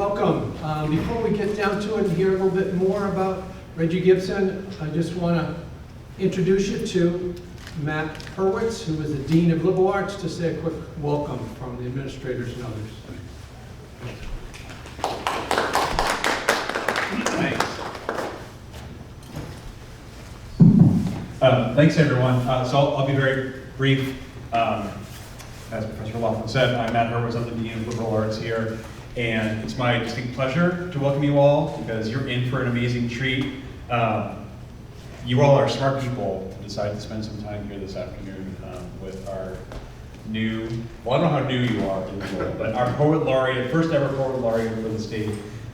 welcome. Before we get down to it and hear a little bit more about Regie Gibson, I just want to introduce you to Matt Hurwitz, who is the Dean of Liberal Arts, to say a quick welcome from the administrators and others. Thanks. Thanks, everyone. So I'll be very brief. As Professor Laughlin said, I'm Matt Hurwitz. I'm the Dean of Liberal Arts here. And it's my distinct pleasure to welcome you all because you're in for an amazing treat. You all are smart people who decided to spend some time here this afternoon with our new, well, I don't know how new you are in the world, but our Poet Laureate, first ever Poet Laureate for the state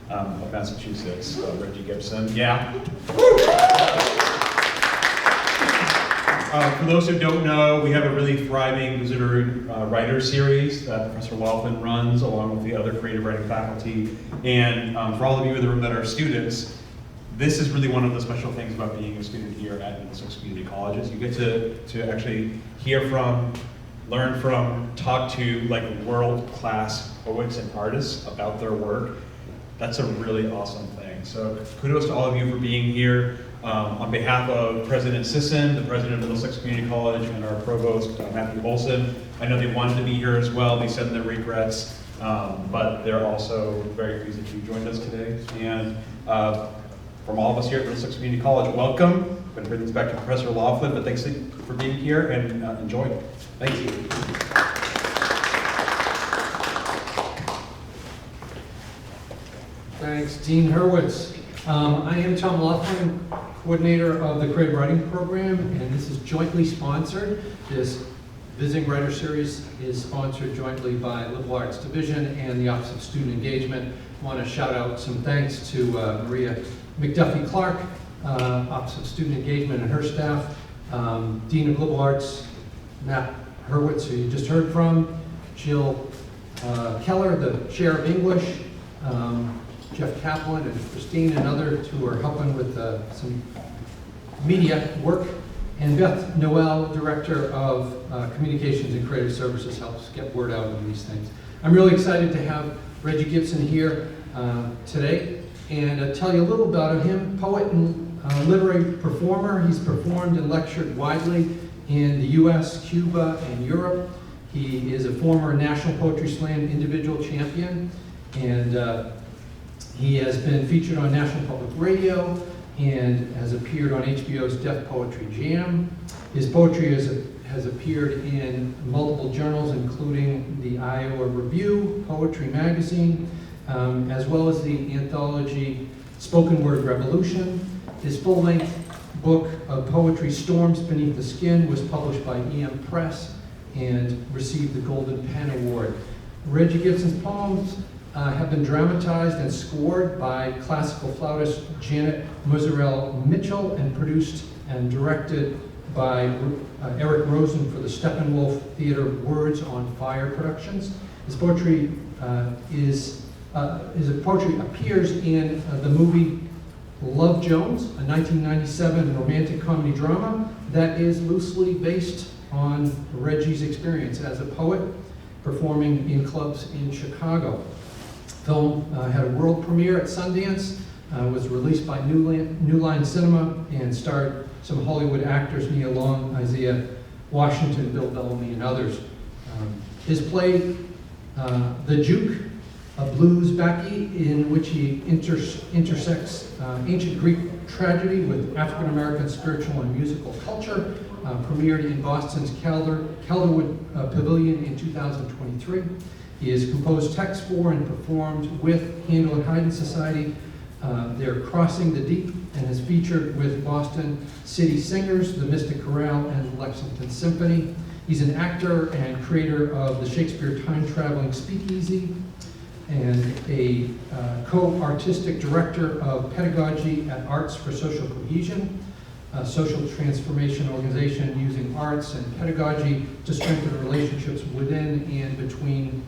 of Massachusetts, Regie Gibson. Yeah. For those who don't know, we have a really thriving visitor writer series that Professor Laughlin runs along with the other creative writing faculty. And for all of you in the room that are students, this is really one of the special things about being a student here at Middlesex Community Colleges. You get to actually hear from, learn from, talk to like world-class poets and artists about their work. That's a really awesome thing. So kudos to all of you for being here. On behalf of President Sisson, the president of Middlesex Community College, and our provost, Matthew Olson, I know they wanted to be here as well. They said their regrets, but they're also very pleased that you joined us today. And from all of us here at Middlesex Community College, welcome. I'm going to bring this back to Professor Laughlin, but thanks for being here and enjoy. Thank you. Thanks, Dean Hurwitz. I am Tom Laughlin, coordinator of the Creative Writing Program, and this is jointly sponsored. This Visiting Writer Series is sponsored jointly by Liberal Arts Division and the Office of Student Engagement. I want to shout out some thanks to Maria McDuffie-Clark, Office of Student Engagement, and her staff, Dean of Liberal Arts, Matt Hurwitz, who you just heard from, Jill Keller, the Chair of English, Jeff Kaplan and Christine and others who are helping with some media work, and Beth Noel, Director of Communications and Creative Services, helps get word out on these things. I'm really excited to have Regie Gibson here today and tell you a little about him. Poet and literary performer. He's performed and lectured widely in the US, Cuba, and Europe. He is a former National Poetry Slam individual champion, and he has been featured on National Public Radio and has appeared on HBO's Deaf Poetry Jam. His poetry has appeared in multiple journals, including the Iowa Review, Poetry Magazine, as well as the anthology Spoken Word Revolution. His full-length book of poetry, Storms Beneath the Skin, was published by EM Press and received the Golden Pen Award. Regie Gibson's poems have been dramatized and scored by classical flautist Janet Mozzarella Mitchell and produced and directed by Eric Rosen for the Steppenwolf Theater Words on Fire Productions. His poetry appears in the movie Love Jones, a 1997 romantic comedy drama that is loosely based on Regie's experience as a poet performing in clubs in Chicago. Film had a world premiere at Sundance, was released by New Line Cinema, and starred some Hollywood actors, Nia Long, Isaiah Washington, Bill Bellamy, and others. His play, The Juke, a Blues Bacchae, in which he intersects ancient Greek tragedy with African-American spiritual and musical culture, premiered in Boston's Calderwood Pavillion in 2023. He has composed texts for and performed with Handel and Haydn Society. They're Crossing the Deep, and has featured with Boston City Singers, the Mystic Chorale, and Lexington Symphony. He's an actor and creator of the Shakespeare Time-Traveling Speakeasy, and a co-artistic director of pedagogy at Arts for Social Cohesion, a social transformation organization using arts and pedagogy to strengthen relationships within and between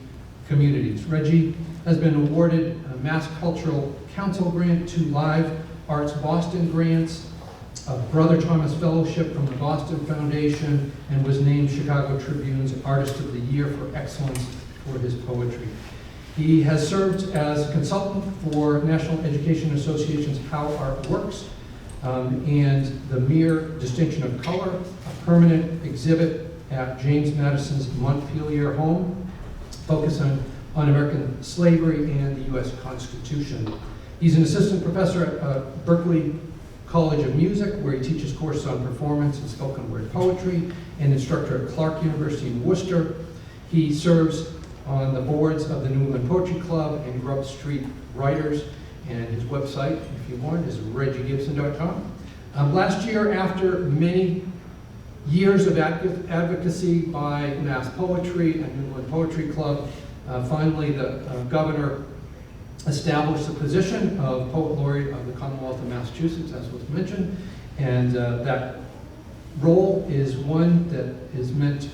communities. Regie has been awarded a Mass Cultural Council grant, 2 Live Arts Boston grants, a Brother Thomas Fellowship from the Boston Foundation, and was named Chicago Tribune's Artist of the Year for excellence for his poetry. He has served as a consultant for National Education Association's How Art Works, and the mere distinction of color, a permanent exhibit at James Madison's Montpelier home, focusing on American slavery and the U.S. Constitution. He's an assistant professor at Berklee College of Music, where he teaches courses on performance and spoken word poetry, and instructor at Clark University in Worcester. He serves on the boards of the New England Poetry Club and Grub Street Writers, and his website, if you want, is regiegibson.com. Last year, after many years of advocacy by Mass Poetry and New England Poetry Club, finally the governor established the position of Poet Laureate of the Commonwealth of Massachusetts, as was mentioned, and that role is one that is meant to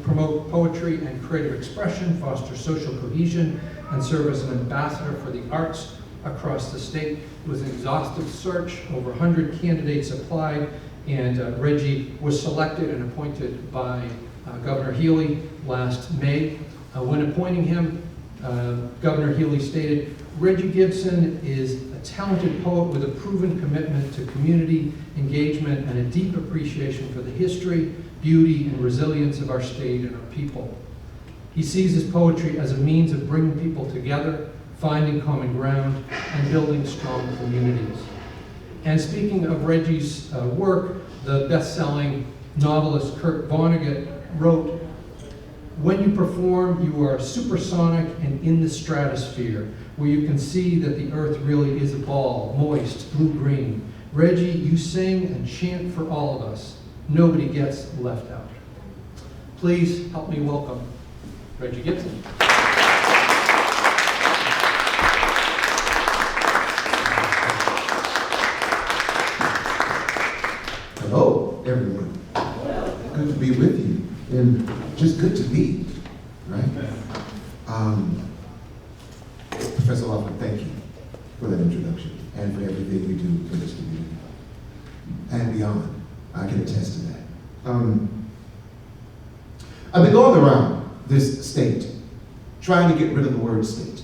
promote poetry and creative expression, foster social cohesion, and serve as an ambassador for the arts across the state. It was an exhaustive search. Over 100 candidates applied, and Regie was selected and appointed by Governor Healy last May. When appointing him, Governor Healy stated, "Regie Gibson is a talented poet with a proven commitment to community engagement and a deep appreciation for the history, beauty, and resilience of our state and our people. He sees his poetry as a means of bringing people together, finding common ground, and building strong communities." And speaking of Regie's work, the best-selling novelist Kurt Vonnegut wrote, "When you perform, you are supersonic and in the stratosphere, where you can see that the earth really is a ball, moist, blue-green. Regie, you sing and chant for all of us. Nobody gets left out." Please help me welcome Regie Gibson. Hello, everyone. Good to be with you, and just good to meet, right? Professor Laughlin, thank you for that introduction and for everything we do for this community and beyond. I can attest to that. I've been going around this state trying to get rid of the word state,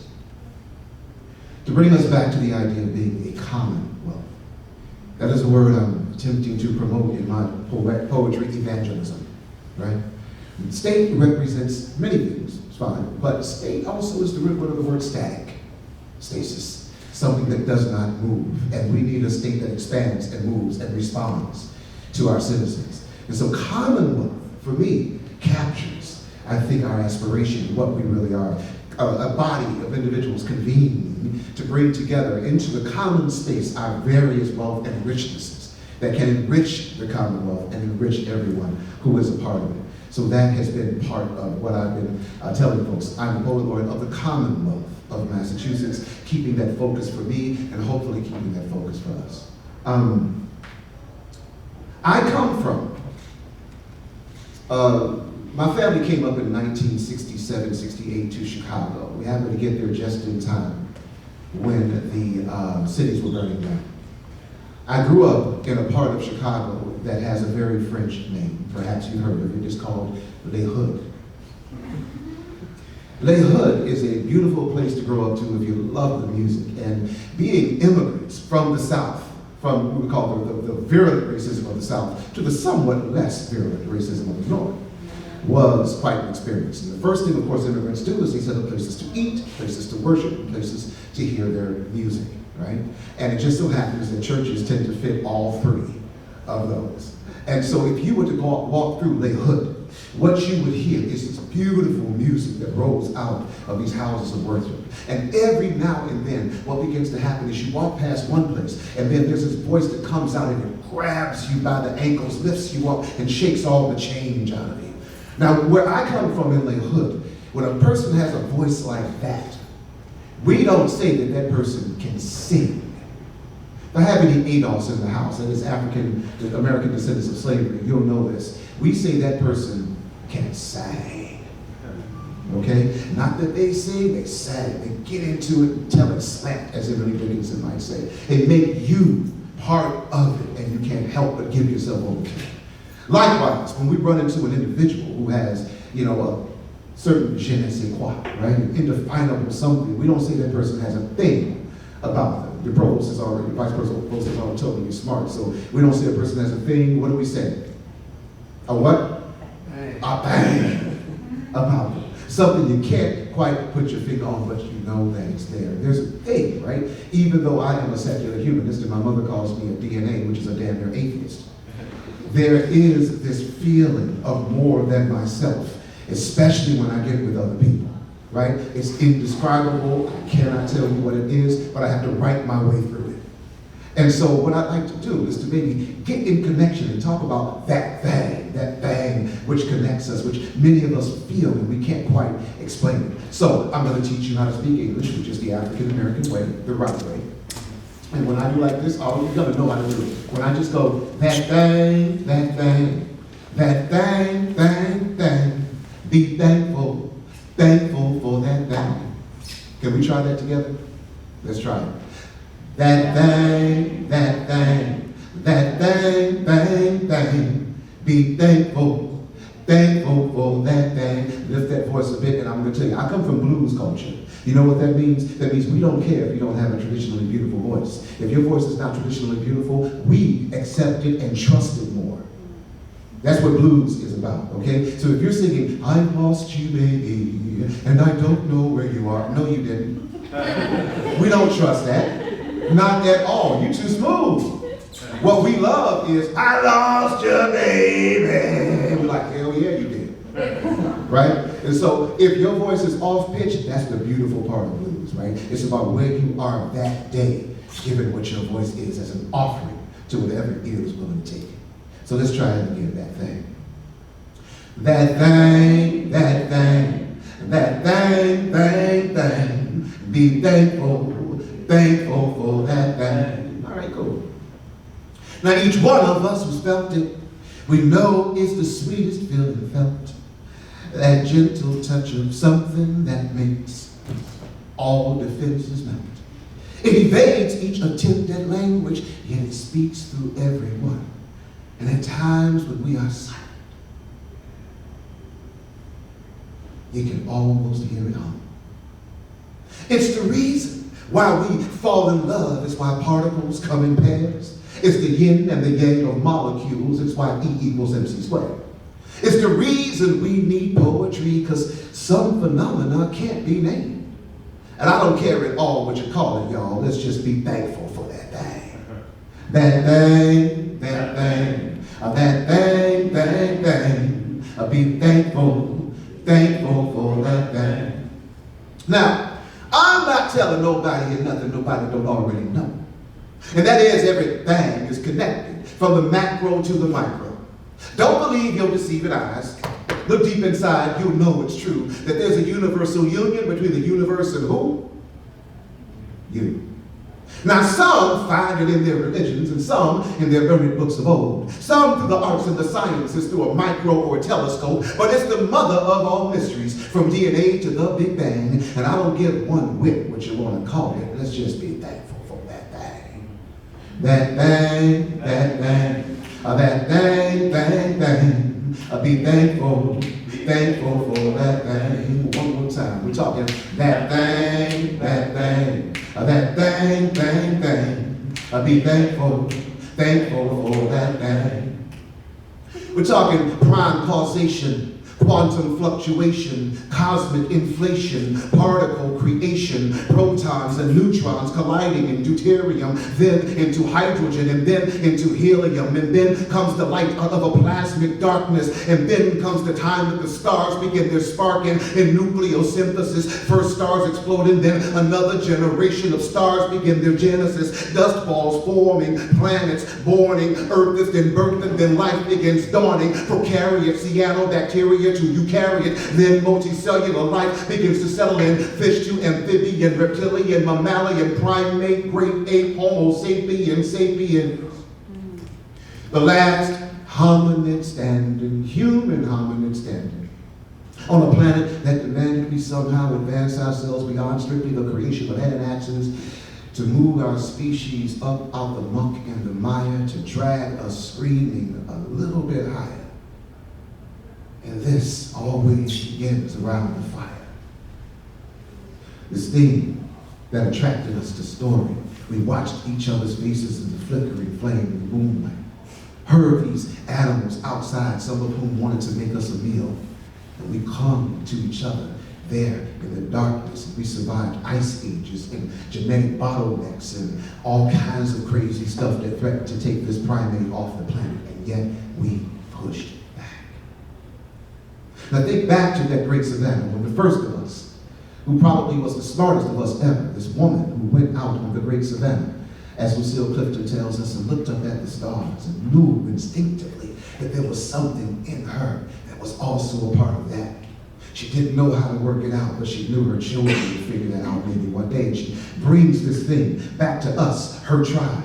to bring us back to the idea of being a commonwealth. That is a word I'm attempting to promote in my poetry evangelism, right? State represents many things, it's fine, but state also is the root word of the word static, stasis, something that does not move. And we need a state that expands and moves and responds to our citizens. And so commonwealth, for me, captures, I think, our aspiration, what we really are, a body of individuals convening to bring together into the common space our various wealth and richnesses that can enrich the Commonwealth and enrich everyone who is a part of it. So that has been part of what I've been telling folks. I'm the Poet Laureate of the Commonwealth of Massachusetts, keeping that focus for me and hopefully keeping that focus for us. I come from, my family came up in 1967, 68 to Chicago. We happened to get there just in time when the cities were burning down. I grew up in a part of Chicago that has a very French name. Perhaps you heard of it. It's called Les Hoods. Les Hoods is a beautiful place to grow up to if you love the music. And being immigrants from the South, from what we call the virulent racism of the South to the somewhat less virulent racism of the North, was quite an experience. And the first thing, of course, immigrants do is they set up places to eat, places to worship, and places to hear their music, right? And it just so happens that churches tend to fit all three of those. And so if you were to walk through Les Hoods, what you would hear is this beautiful music that rolls out of these houses of worship. And every now and then, what begins to happen is you walk past one place, and then there's this voice that comes out and it grabs you by the ankles, lifts you up, and shakes all the change out of you. Now, where I come from in Les Hoods, when a person has a voice like that, we don't say that that person can sing. If I have any ADOS in the house, that is African-American descendants of slavery, you'll know this. We say that person can sing, okay? Not that they sing, they sang. They get into it and tell it slant, as Emily Dickinson might say. They make you part of it, and you can't help but give yourself over to it. Likewise, when we run into an individual who has, certain je ne sais quoi, right? An indefinable something. We don't say that person has a thing about them. The provost has already, the vice provost has already told me you're smart, so we don't say a person has a thing. What do we say? A what? A thing about them. Something you can't quite put your finger on, but you know that it's there. There's a thing, right? Even though I am a secular humanist and my mother calls me a DNA, which is a damn near atheist, there is this feeling of more than myself, especially when I get with other people, right? It's indescribable. I cannot tell you what it is, but I have to write my way through it. And so what I'd like to do is to maybe get in connection and talk about that thing which connects us, which many of us feel and we can't quite explain it. So I'm going to teach you how to speak English, which is the African-American way, the right way. And when I do like this, all you're going to know how to do it. When I just go, that thing, be thankful for that thing. Can we try that together? Let's try it. That thing, be thankful for that thing. Lift that voice a bit, and I'm going to tell you, I come from blues culture. You know what that means? That means we don't care if you don't have a traditionally beautiful voice. If your voice is not traditionally beautiful, we accept it and trust it more. That's what blues is about, okay? So if you're singing, I lost you, baby, and I don't know where you are. No, you didn't. We don't trust that. Not at all. You're too smooth. What we love is, I lost you, baby. We're like, hell yeah, you did. Right? And so if your voice is off pitch, that's the beautiful part of blues, right? It's about where you are that day, given what your voice is as an offering to whatever ear is willing to take it. So let's try it again, that thing. That thing, be thankful for that thing. All right, cool. Now each one of us who's felt it, we know it's the sweetest feeling felt. That gentle touch of something that makes all defenses melt. It evades each attempt at language, yet it speaks through everyone. And at times when we are silent, you can almost hear it hum. It's the reason why we fall in love. It's why particles come in pairs. It's the yin and the yang of molecules. It's why E equals MC squared. It's the reason we need poetry, because some phenomena can't be named. And I don't care at all what you call it, y'all. Let's just be thankful for that thing. That thing. Be thankful for that thing. Now, I'm not telling nobody here nothing nobody don't already know. And that is, everything is connected, from the macro to the micro. Don't believe your deceiving eyes. Look deep inside, you'll know it's true, that there's a universal union between the universe and who? You. Now some find it in their religions and some in their buried books of old. Some through the arts and the sciences through a micro or a telescope. But it's the mother of all mysteries, from DNA to the Big Bang. And I don't give one whit what you want to call it. Let's just be thankful for that thing. That thing. Be thankful for that thing. One more time. We're talking that thing. Be thankful for that thing. We're talking prime causation, quantum fluctuation, cosmic inflation, particle creation, protons and neutrons colliding in deuterium, then into hydrogen, and then into helium, and then comes the light out of a plasmic darkness, and then comes the time that the stars begin their sparking in nucleosynthesis. First stars exploding, then another generation of stars begin their genesis. Dust balls forming, planets borning, Earth is then birthed, and then life begins dawning. Prokaryote, cyanobacteria to eukaryote, then multicellular life begins to settle in. Fish to amphibian, reptilian, mammalian, primate, great ape, homo sapiens. The last hominid standing, human hominid standing, on a planet that demanded we somehow advance ourselves beyond strictly the creation of hand actions, to move our species up out the muck and the mire, to drag us screaming a little bit higher. And this all always begins around the fire. This theme that attracted us to story. We watched each other's faces in the flickering flame of the moonlight. Heard these animals outside, some of whom wanted to make us a meal. And we clung to each other there in the darkness. We survived ice ages and genetic bottlenecks and all kinds of crazy stuff that threatened to take this primate off the planet. And yet we pushed back. Now think back to that great savannah when the first of us, who probably was the smartest of us ever, this woman who went out on the great savannah, as Lucille Clifton tells us, and looked up at the stars and knew instinctively that there was something in her that was also a part of that. She didn't know how to work it out, but she knew her children would figure that out maybe one day. And she brings this thing back to us, her tribe.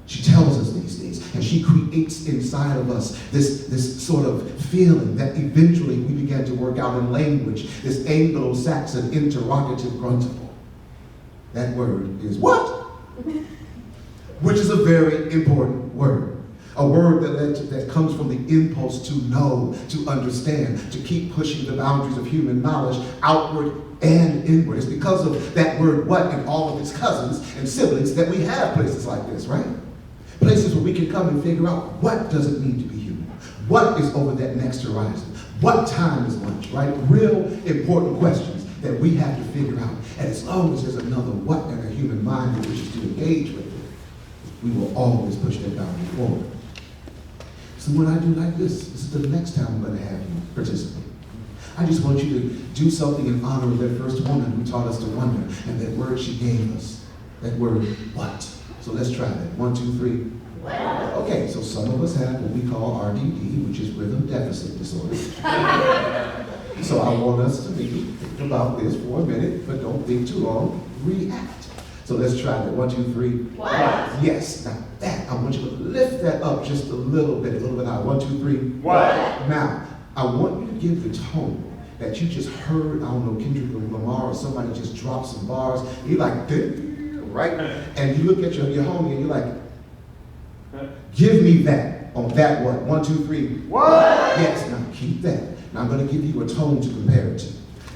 She tells us these things, and she creates inside of us this sort of feeling that eventually we began to work out in language, this Anglo-Saxon interrogative gruntable. That word is what? Which is a very important word. A word that comes from the impulse to know, to understand, to keep pushing the boundaries of human knowledge outward and inward. It's because of that word what and all of its cousins and siblings that we have places like this, right? Places where we can come and figure out what does it mean to be human? What is over that next horizon? What time is lunch, right? Real important questions that we have to figure out. And as long as there's another what in a human mind that wishes to engage with it, we will always push that boundary forward. So when I do like this is the next time I'm going to have you participate. I just want you to do something in honor of that first woman who taught us to wonder, and that word she gave us, that word what. So let's try that. 1, 2, 3. What? Okay, so some of us have what we call RDD, which is rhythm deficit disorder. So I want us to maybe think about this for a minute, but don't think too long. React. So let's try that. 1, 2, 3. What? Yes. Now that, I want you to lift that up just a little bit higher. 1, 2, 3. What? Now, I want you to give the tone that you just heard, I don't know, Kendrick Lamar or somebody just dropped some bars. And you're like, right? And you look at your homie and you're like, give me that on that one. 1, 2, 3. What? Yes, now keep that. Now I'm going to give you a tone to compare it to.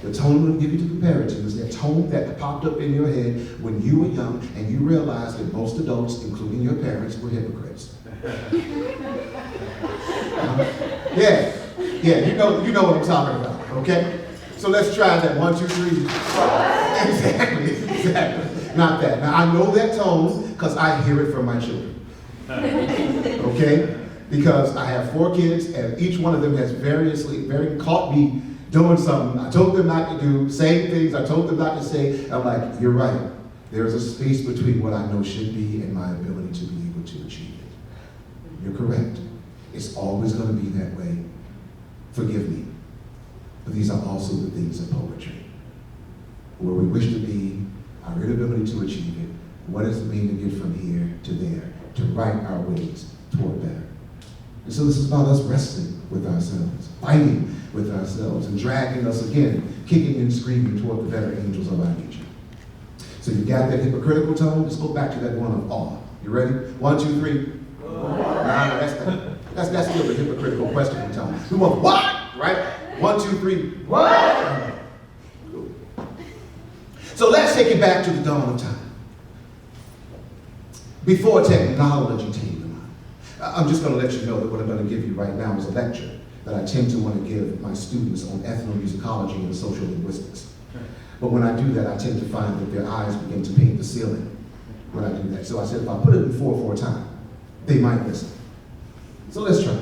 The tone I'm going to give you to compare it to is that tone that popped up in your head when you were young and you realized that most adults, including your parents, were hypocrites. Yeah, you know what I'm talking about, okay? So let's try that. 1, 2, 3. Exactly. Not that. Now I know that tone because I hear it from my children. Okay? Because I have 4 kids and each one of them has caught me doing something I told them not to do, saying things I told them not to say. I'm like, you're right. There's a space between what I know should be and my ability to be able to achieve it. You're correct. It's always going to be that way. Forgive me. But these are also the things of poetry. Where we wish to be, our inability to achieve it, what does it mean to get from here to there, to right our ways toward better. And so this is about us wrestling with ourselves, fighting with ourselves, and dragging us again, kicking and screaming toward the better angels of our nature. So you got that hypocritical tone? Let's go back to that one of awe. You ready? 1, 2, 3. Nah, that's still the hypocritical question tone. We want what? Right? 1, 2, 3. What? So let's take it back to the dawn of time. Before technology tamed the mind. I'm just going to let you know that what I'm going to give you right now is a lecture that I tend to want to give my students on ethnomusicology and social linguistics. But when I do that, I tend to find that their eyes begin to paint the ceiling when I do that. So I said, if I put it in 4/4 time, they might listen. So let's try.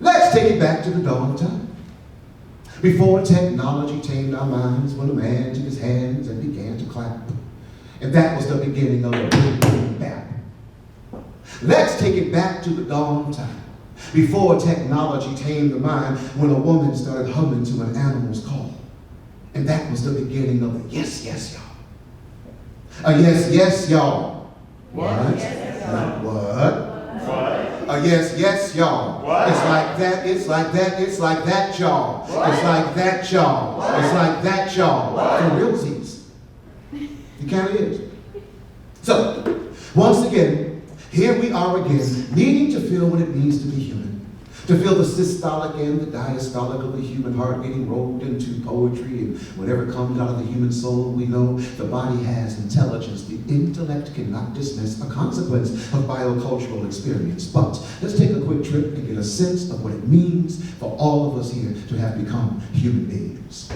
Let's take it back to the dawn of time. Before technology tamed our minds, when a man took his hands and began to clap. And that was the beginning of the boom, boom, bap. Let's take it back to the dawn of time. Before technology tamed the mind, when a woman started humming to an animal's call. And that was the beginning of the yes, yes, y'all. A yes, yes, y'all. What? Yes, yes, what? What? A yes, yes, y'all. What? It's like that, it's like that, it's like that, y'all. What? It's like that, y'all. What? It's like that, y'all. What? For realsies. It kind of is. So, once again, here we are again, needing to feel what it means to be human. To feel the systolic and the diastolic of the human heart getting rolled into poetry and whatever comes out of the human soul, we know the body has intelligence. The intellect cannot dismiss a consequence of biocultural experience. But let's take a quick trip and get a sense of what it means for all of us here to have become human beings.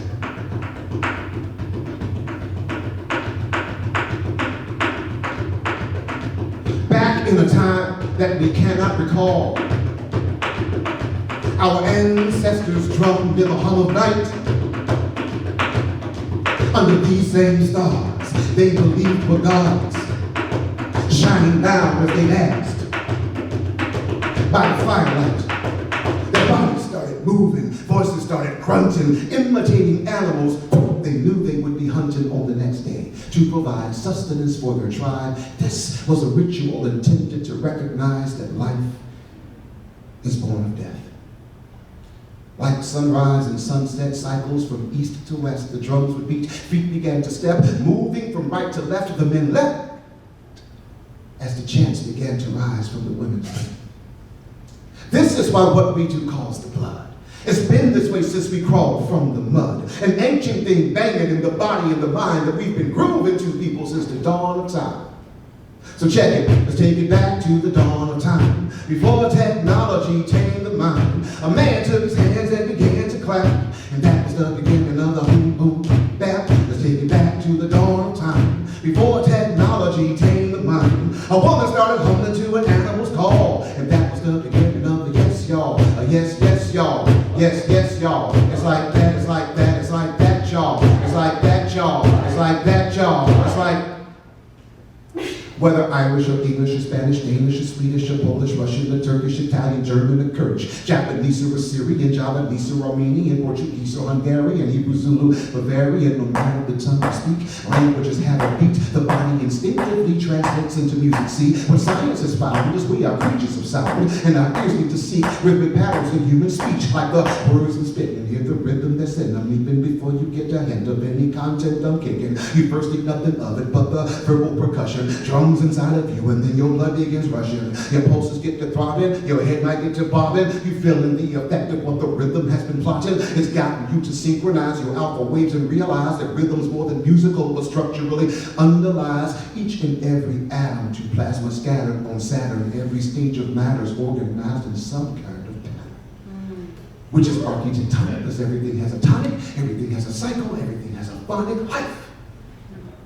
Back in a time that we cannot recall, our ancestors drummed in the hum of night. Under these same stars, they believed were gods, shining down as they danced. By the firelight, their bodies started moving, voices started grunting, imitating animals they knew they would be hunting on the next day to provide sustenance for their tribe. This was a ritual intended to recognize that life is born of death. Like sunrise and sunset cycles from east to west, the drums would beat, feet began to step, moving from right to left, the men leapt as the chants began to rise from the women's feet. This is why what we do calls the blood. It's been this way since we crawled from the mud, an ancient thing banging in the body and the mind that we've been grooving to people since the dawn of time. So check it, let's take it back to the dawn of time. Before technology tamed the mind, a man took his hands and began to clap, and that was the beginning of the boom, boom, bap. Let's take it back to the dawn of time. Before technology tamed the mind, a woman started humming to an animal's call, and that was the beginning of the yes, y'all, a yes, yes, y'all, yes, yes, y'all. It's like that, it's like that, it's like that, y'all. It's like that, y'all, it's like that, y'all. It's like whether Irish or English or Spanish, Danish or Swedish or Polish, Russian or Turkish, Italian, German or Kurdish, Japanese or Assyrian, Javanese or Armenian, Portuguese or Hungarian, Hebrew, Zulu, Bavarian, no matter the tongue you speak, languages have a beat, the body instinctively translates into music. See, what science has found is we are creatures of sound, and our ears need to seek rhythmic patterns in human speech, like the words I'm spitting, hear the rhythm that's in them, even before you get a hint of any content I'm kicking. You first think nothing of it but the verbal percussion, drums inside of you, and then your blood begins rushing. Your pulses get to throbbing, your head might get to bobbing. You feeling the effect of what the rhythm has been plotting. It's gotten you to synchronize your alpha waves and realize that rhythm's more than musical, but structurally underlies each and every atom to plasma scattered on Saturn. Every stage of matter is organized in some kind of pattern, which is architectonic, because everything has a tonic, everything has a cycle, everything has a phonic life.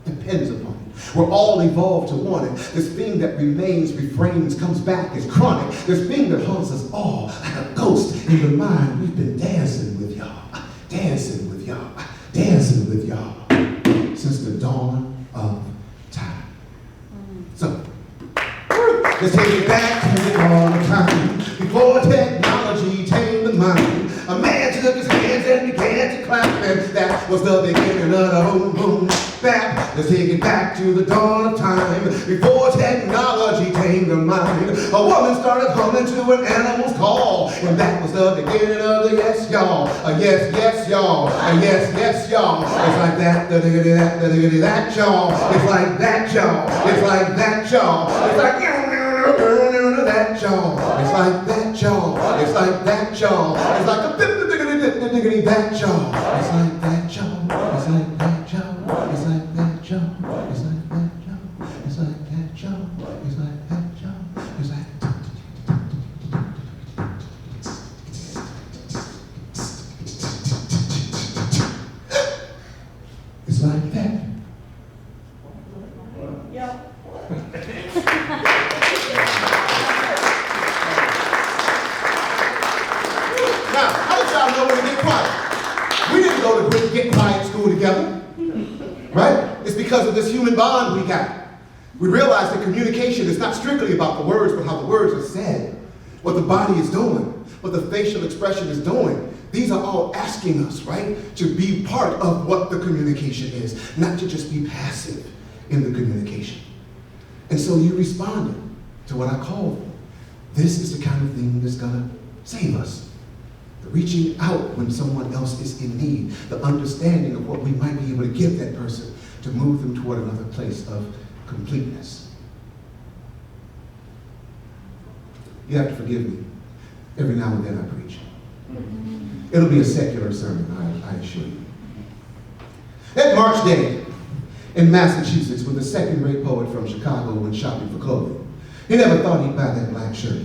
Depends upon it. We're all evolved to want it. This thing that remains, refrains, comes back, is chronic. This thing that haunts us all like a ghost in the mind. We've been dancing with y'all, dancing with y'all, dancing with y'all since the dawn of time. So, let's take it back to the dawn of time. Before technology tamed the mind, a man took his hands and began to clap, and that was the beginning of the boom, boom, bap. Let's take it back to the dawn of time. Before technology tamed the mind, a woman started humming to an animal's call, and that was the beginning of the yes, y'all, a yes, yes, y'all, a yes, yes, y'all. It's like that, da diggity that, da diggity that, y'all. It's like that, y'all. It's like that, y'all. It's like that, y'all. It's like that, y'all. It's like that, y'all. It's like a diggity that, y'all. It's like that, y'all. It's like that, y'all. It's like that, y'all. It's like that, y'all. It's like that, y'all. It's like that, y'all. It's like it's like that. Yeah. Now, how did y'all know when to get quiet? We didn't go to get quiet school together, right? It's because of this human bond we got. We realize that communication is not strictly about the words, but how the words are said, what the body is doing, what the facial expression is doing. These are all asking us, right, to be part of what the communication is, not to just be passive in the communication. And so you responded to what I called. This is the kind of thing that's gonna save us. The reaching out when someone else is in need, the understanding of what we might be able to give that person to move them toward another place of completeness. You have to forgive me. every now and then I preach. It'll be a secular sermon, I assure you. That March day in Massachusetts, when the second-rate poet from Chicago went shopping for clothing, he never thought he'd buy that black shirt.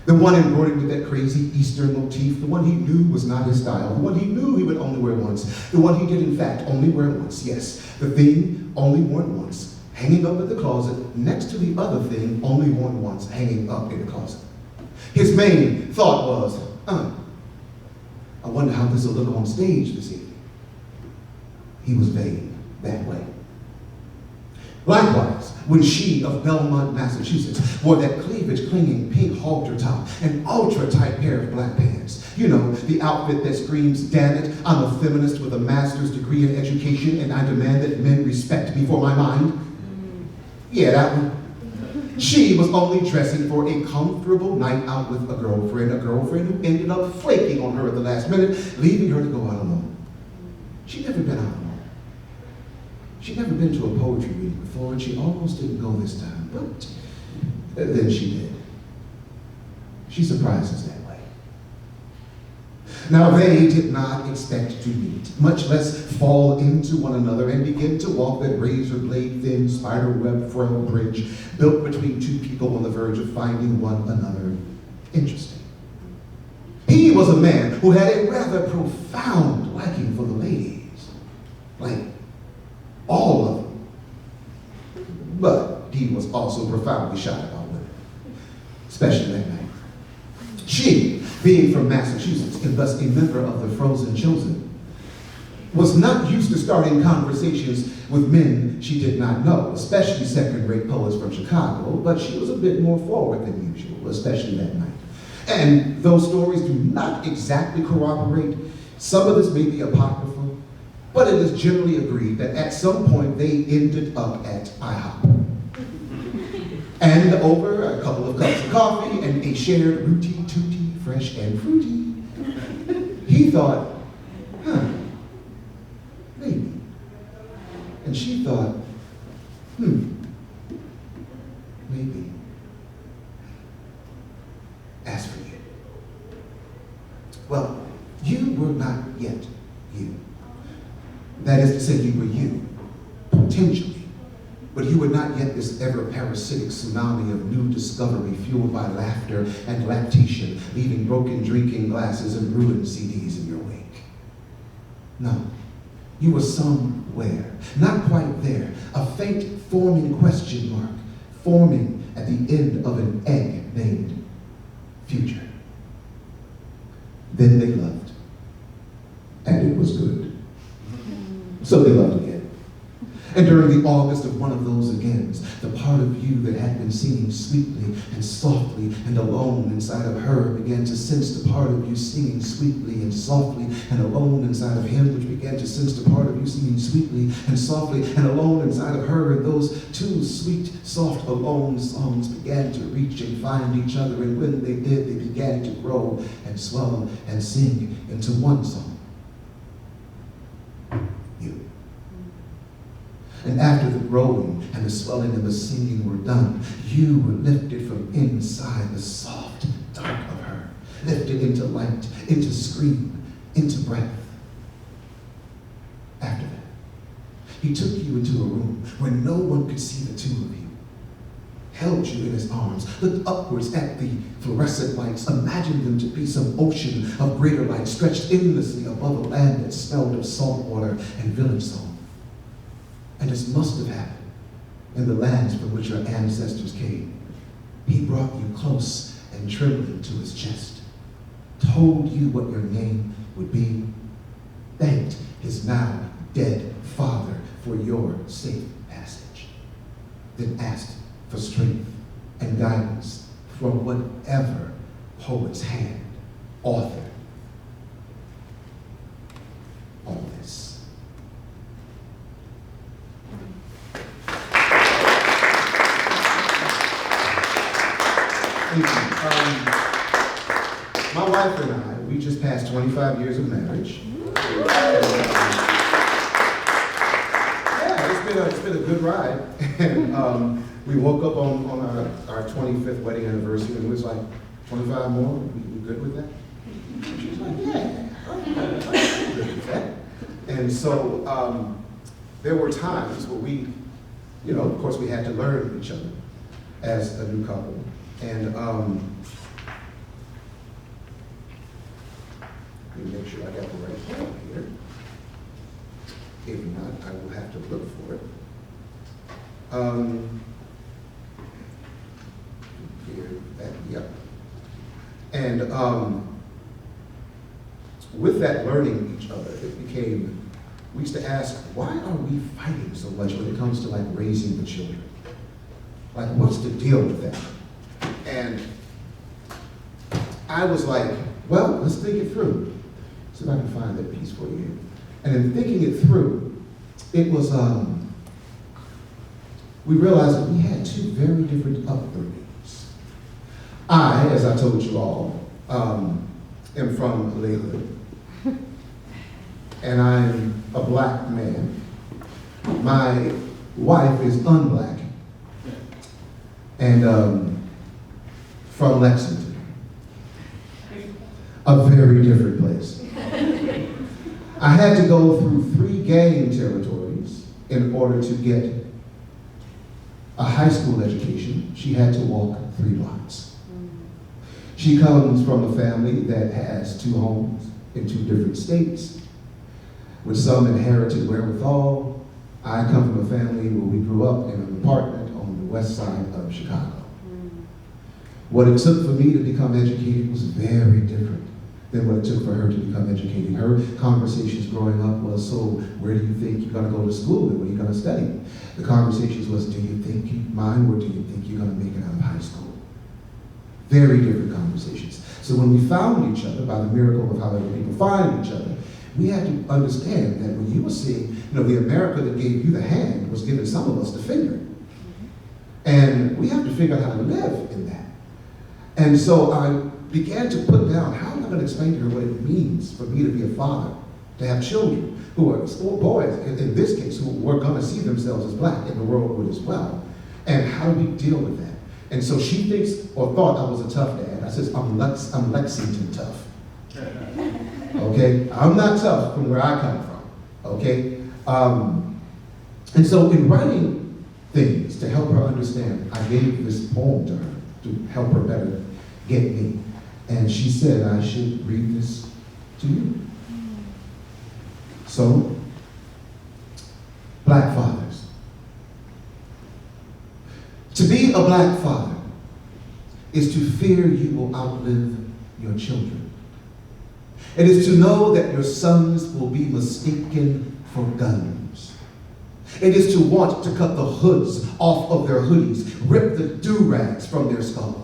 The one embroidered with that crazy Eastern motif, the one he knew was not his style, the one he knew he would only wear once, the one he did in fact only wear once, yes, the thing only worn once, hanging up in the closet next to the other thing only worn once, hanging up in the closet. His main thought was, I wonder how this will look on stage this evening. He was vain that way. Likewise, when she of Belmont, Massachusetts, wore that cleavage-clinging pink halter top, an ultra-tight pair of black pants. You know, the outfit that screams, damn it, I'm a feminist with a master's degree in education and I demand that men respect me for my mind. Yeah, that one. She was only dressing for a comfortable night out with a girlfriend who ended up flaking on her at the last minute, leaving her to go out alone. She'd never been out alone. She'd never been to a poetry reading before, and she almost didn't go this time, but then she did. She surprised us that way. Now, they did not expect to meet, much less fall into one another and begin to walk that razor blade thin spiderweb frail bridge built between two people on the verge of finding one another interesting. He was a man who had a rather profound liking for the ladies, like all of them. But he was also profoundly shy about women, especially that night. She, being from Massachusetts and thus a member of the Frozen Chosen, was not used to starting conversations with men she did not know, especially second-rate poets from Chicago, but she was a bit more forward than usual, especially that night. And those stories do not exactly corroborate, some of this may be apocryphal, but it is generally agreed that at some point they ended up at IHOP. And over a couple of cups of coffee and a shared rooty tooty, fresh and fruity, he thought, maybe. And she thought, maybe. As for you, well, you were not yet you. That is to say, you were you, potentially, but you were not yet this ever-parasitic tsunami of new discovery fueled by laughter and lactation, leaving broken drinking glasses and ruined CDs in your wake. No, you were somewhere, not quite there, a faint forming question mark, forming at the end of an egg named future. Then they loved, and it was good. So they loved again. And during the August of one of those agains, the part of you that had been singing sweetly and softly and alone inside of her began to sense the part of you singing sweetly and softly and alone inside of him, which began to sense the part of you singing sweetly and softly and alone inside of her. And those two sweet, soft, alone songs began to reach and find each other. And when they did, they began to grow and swell and sing into one song. And after the growing and the swelling and the singing were done, you were lifted from inside the soft dark of her, lifted into light, into scream, into breath. After that, he took you into a room where no one could see the two of you, held you in his arms, looked upwards at the fluorescent lights, imagined them to be some ocean of greater light stretched endlessly above a land that smelled of salt water and village song. And this must have happened in the lands from which your ancestors came. He brought you close and trembling to his chest, told you what your name would be, thanked his now dead father for your safe passage, then asked for strength and guidance from whatever poet's hand authored all this. My wife and I, we just passed 25 years of marriage. Yeah, it's been a good ride. And we woke up on our 25th wedding anniversary and it was like 25 more? We good with that? She's like, yeah, I'm good with that. And so there were times where we, of course we had to learn each other as a new couple. And let me make sure I got the right one here. If not, I will have to look for it. Yep. And with that learning each other, we used to ask, why are we fighting so much when it comes to like raising the children? Like, what's the deal with that? And I was like, well, let's think it through. See if I can find that piece for you. And in thinking it through, it was, we realized that we had two very different upbringings. I, as I told you all, am from Lakewood, and I'm a black man. My wife is unblack, and from Lexington, a very different place. I had to go through 3 gang territories in order to get a high school education. She had to walk 3 blocks. She comes from a family that has 2 homes in 2 different states, with some inherited wherewithal. I come from a family where we grew up in an apartment on the west side of Chicago. What it took for me to become educated was very different than what it took for her to become educated. Her conversations growing up was, so where do you think you're gonna go to school and what are you gonna study? The conversations was, do you think mine, or do you think you're gonna make it out of high school? Very different conversations. So when we found each other, by the miracle of however people find each other, we had to understand that when you were seeing, the America that gave you the hand was giving some of us the finger. And we have to figure out how to live in that. And so I began to put down, how am I going to explain to her what it means for me to be a father, to have children who are, or boys in this case, who were going to see themselves as black, and the world would as well. And how do we deal with that? And so she thinks, or thought I was a tough dad. I says, I'm Lexington tough. Okay? I'm not tough from where I come from. Okay? And so in writing things to help her understand, I gave this poem to her to help her better get me. And she said I should read this to you. So, black fathers. To be a black father is to fear you will outlive your children. It is to know that your sons will be mistaken for guns. It is to want to cut the hoods off of their hoodies, rip the do-rags from their skulls.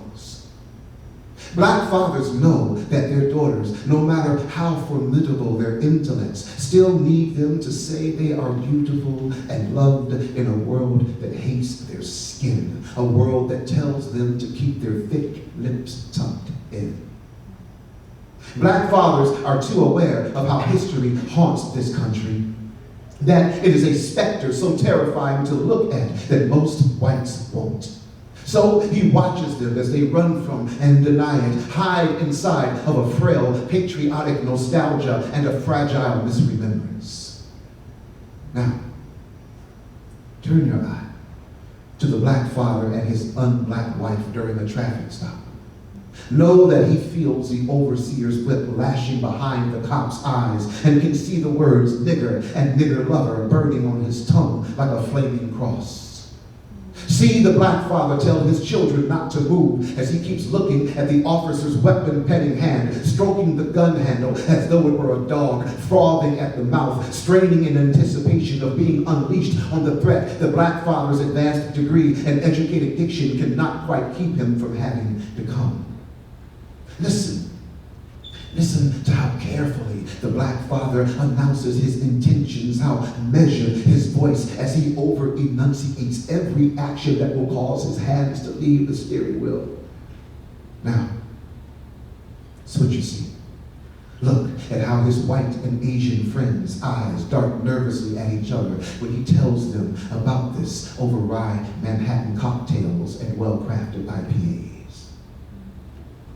Black fathers know that their daughters, no matter how formidable their intellects, still need them to say they are beautiful and loved in a world that hates their skin, a world that tells them to keep their thick lips tucked in. Black fathers are too aware of how history haunts this country, that it is a specter so terrifying to look at that most whites won't. So he watches them as they run from and deny it, hide inside of a frail patriotic nostalgia and a fragile misremembrance. Now, turn your eye to the black father and his unblack wife during a traffic stop. Know that he feels the overseer's whip lashing behind the cop's eyes and can see the words nigger and nigger lover burning on his tongue like a flaming cross. See the black father tell his children not to move as he keeps looking at the officer's weapon-petting hand, stroking the gun handle as though it were a dog, frothing at the mouth, straining in anticipation of being unleashed on the threat. The black father's advanced degree and educated diction cannot quite keep him from having to come. Listen to how carefully the black father announces his intentions, how measured his voice as he over-enunciates every action that will cause his hands to leave the steering wheel. Now, that's what you see. Look at how his white and Asian friends' eyes dart nervously at each other when he tells them about this over rye Manhattan cocktails and well-crafted IPAs.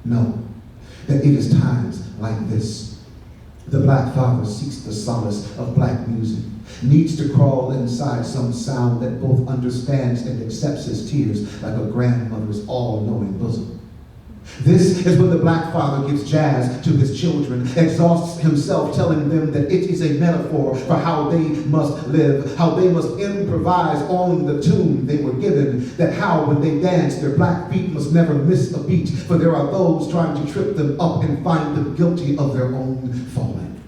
know that it is times like this. The black father seeks the solace of black music, needs to crawl inside some sound that both understands and accepts his tears like a grandmother's all-knowing bosom. This is when the black father gives jazz to his children, exhausts himself telling them that it is a metaphor for how they must live, how they must improvise on the tune they were given, that how when they dance their black feet must never miss a beat, for there are those trying to trip them up and find them guilty of their own falling.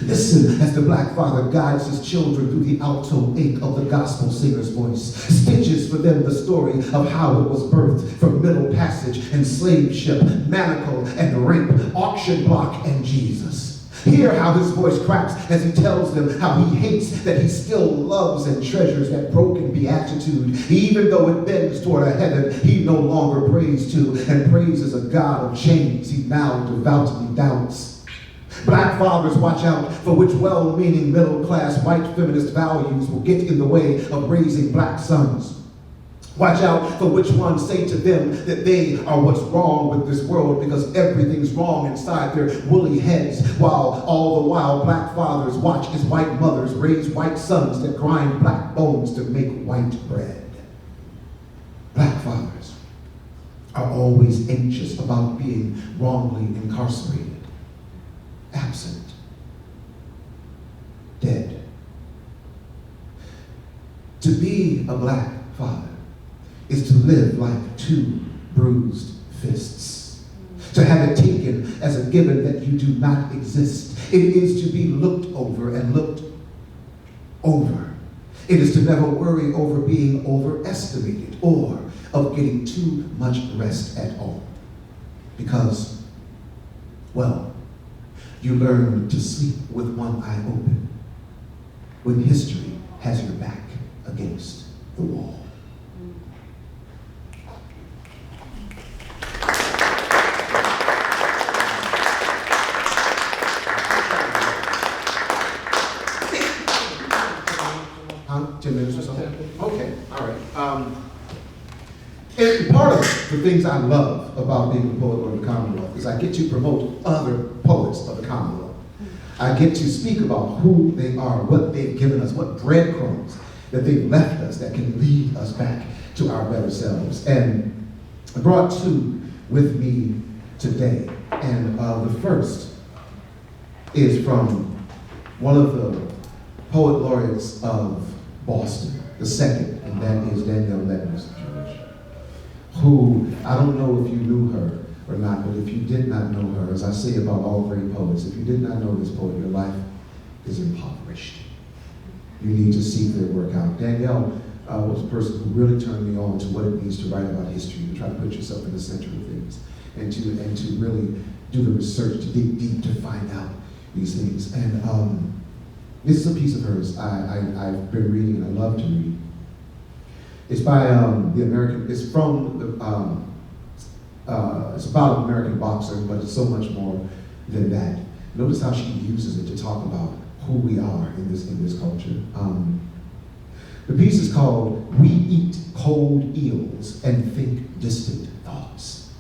Listen as the black father guides his children through the alto ache of the gospel singer's voice, stitches for them the story of how it was birthed from Middle Passage and slave ship, manacle and rape, auction block and Jesus. Hear how his voice cracks as he tells them how he hates that he still loves and treasures that broken beatitude, even though it bends toward a heaven he no longer prays to, and praises a God of chains he now devoutly doubts. Black fathers, watch out for which well-meaning middle-class white feminist values will get in the way of raising black sons. Watch out for which ones say to them that they are what's wrong with this world because everything's wrong inside their woolly heads, while all the while black fathers watch as white mothers raise white sons that grind black bones to make white bread. Black fathers are always anxious about being wrongly incarcerated, absent, dead. To be a black father is to live like two bruised fists, to have it taken as a given that you do not exist. It is to be looked over and looked over. It is to never worry over being overestimated or of getting too much rest at all. Because, well, you learn to sleep with one eye open when history has your back against the wall. Huh? 10 minutes or something? Okay, all right. And part of the things I love about being a poet of the Commonwealth is I get to promote other poets of the Commonwealth. I get to speak about who they are, what they've given us, what breadcrumbs that they've left us that can lead us back to our better selves. And I brought two with me today. And the first is from one of the Poet Laureates of Boston, the second, and that is Danielle Letters, who, I don't know if you knew her or not, but if you did not know her, as I say about all great poets, if you did not know this poet, your life is impoverished. You need to seek their work out. Danielle was a person who really turned me on to what it means to write about history, to try to put yourself in the center of things, and to really do the research, to dig deep, to find out these things. And this is a piece of hers I've been reading and I love to read. It's by it's about an American boxer, but it's so much more than that. Notice how she uses it to talk about who we are in this culture. The piece is called "We Eat Cold Eels and Think Distant Thoughts."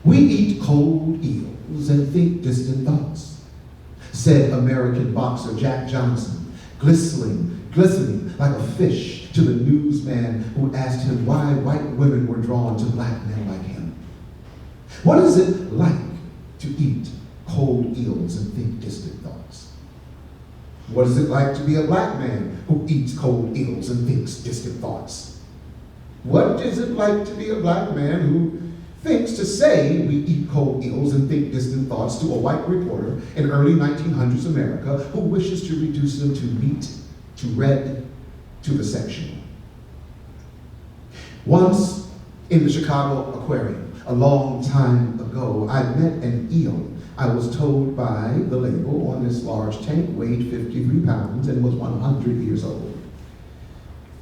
We eat cold eels and think distant thoughts, said American boxer Jack Johnson, glistening like a fish to the newsman who asked him why white women were drawn to black men like him. What is it like to eat cold eels and think distant thoughts? What is it like to be a black man who eats cold eels and thinks distant thoughts? What is it like to be a black man who thinks to say we eat cold eels and think distant thoughts to a white reporter in early 1900s America who wishes to reduce them to meat, to red, to the sexual? Once in the Chicago Aquarium, a long time ago, I met an eel. I was told by the label on this large tank weighed 53 pounds and was 100 years old.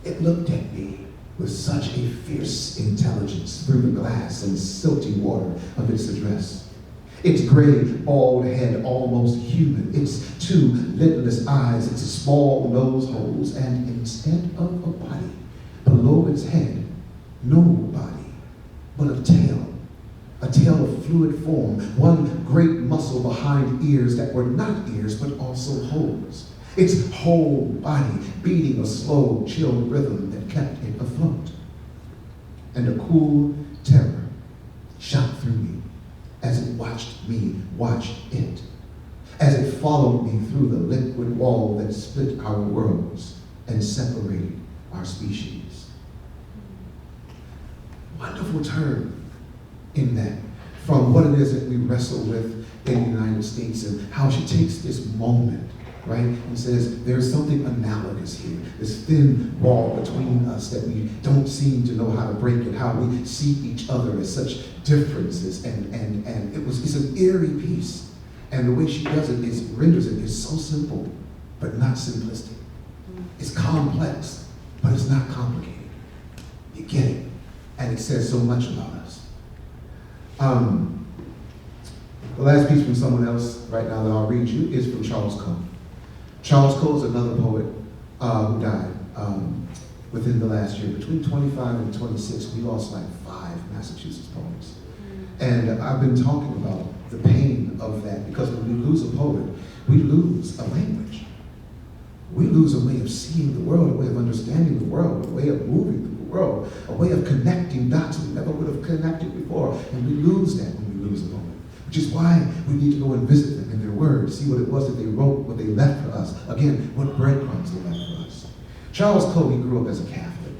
It looked at me with such a fierce intelligence through the glass and silty water of its address. Its gray, bald head, almost human, its two lidless eyes, its small nose holes, and instead of a body, below its head no body, but a tail of fluid form, one great muscle behind ears that were not ears, but also holes. Its whole body beating a slow, chilled rhythm that kept it afloat. And a cool terror shot through me as it watched me watch it, as it followed me through the liquid wall that split our worlds and separated our species. Wonderful turn in that, from what it is that we wrestle with in the United States, and how she takes this moment, right, and says there's something analogous here, this thin wall between us that we don't seem to know how to break it, how we see each other as such differences, and it's an eerie piece, and the way she does it is renders it is so simple, but not simplistic. It's complex, but it's not complicated. You get it, and it says so much about us. The last piece from someone else right now that I'll read you is from Charles Coe. Charles Coe is another poet who died within the last year. Between 25 and 26, we lost like 5 Massachusetts poets. And I've been talking about the pain of that, because when we lose a poet, we lose a language. We lose a way of seeing the world, a way of understanding the world, a way of moving through the world, a way of connecting dots we never would have connected before. And we lose that when we lose a poet. Which is why we need to go and visit them in their words, see what it was that they wrote, what they left for us. Again, what breadcrumbs they left for us. Charles Coe, he grew up as a Catholic.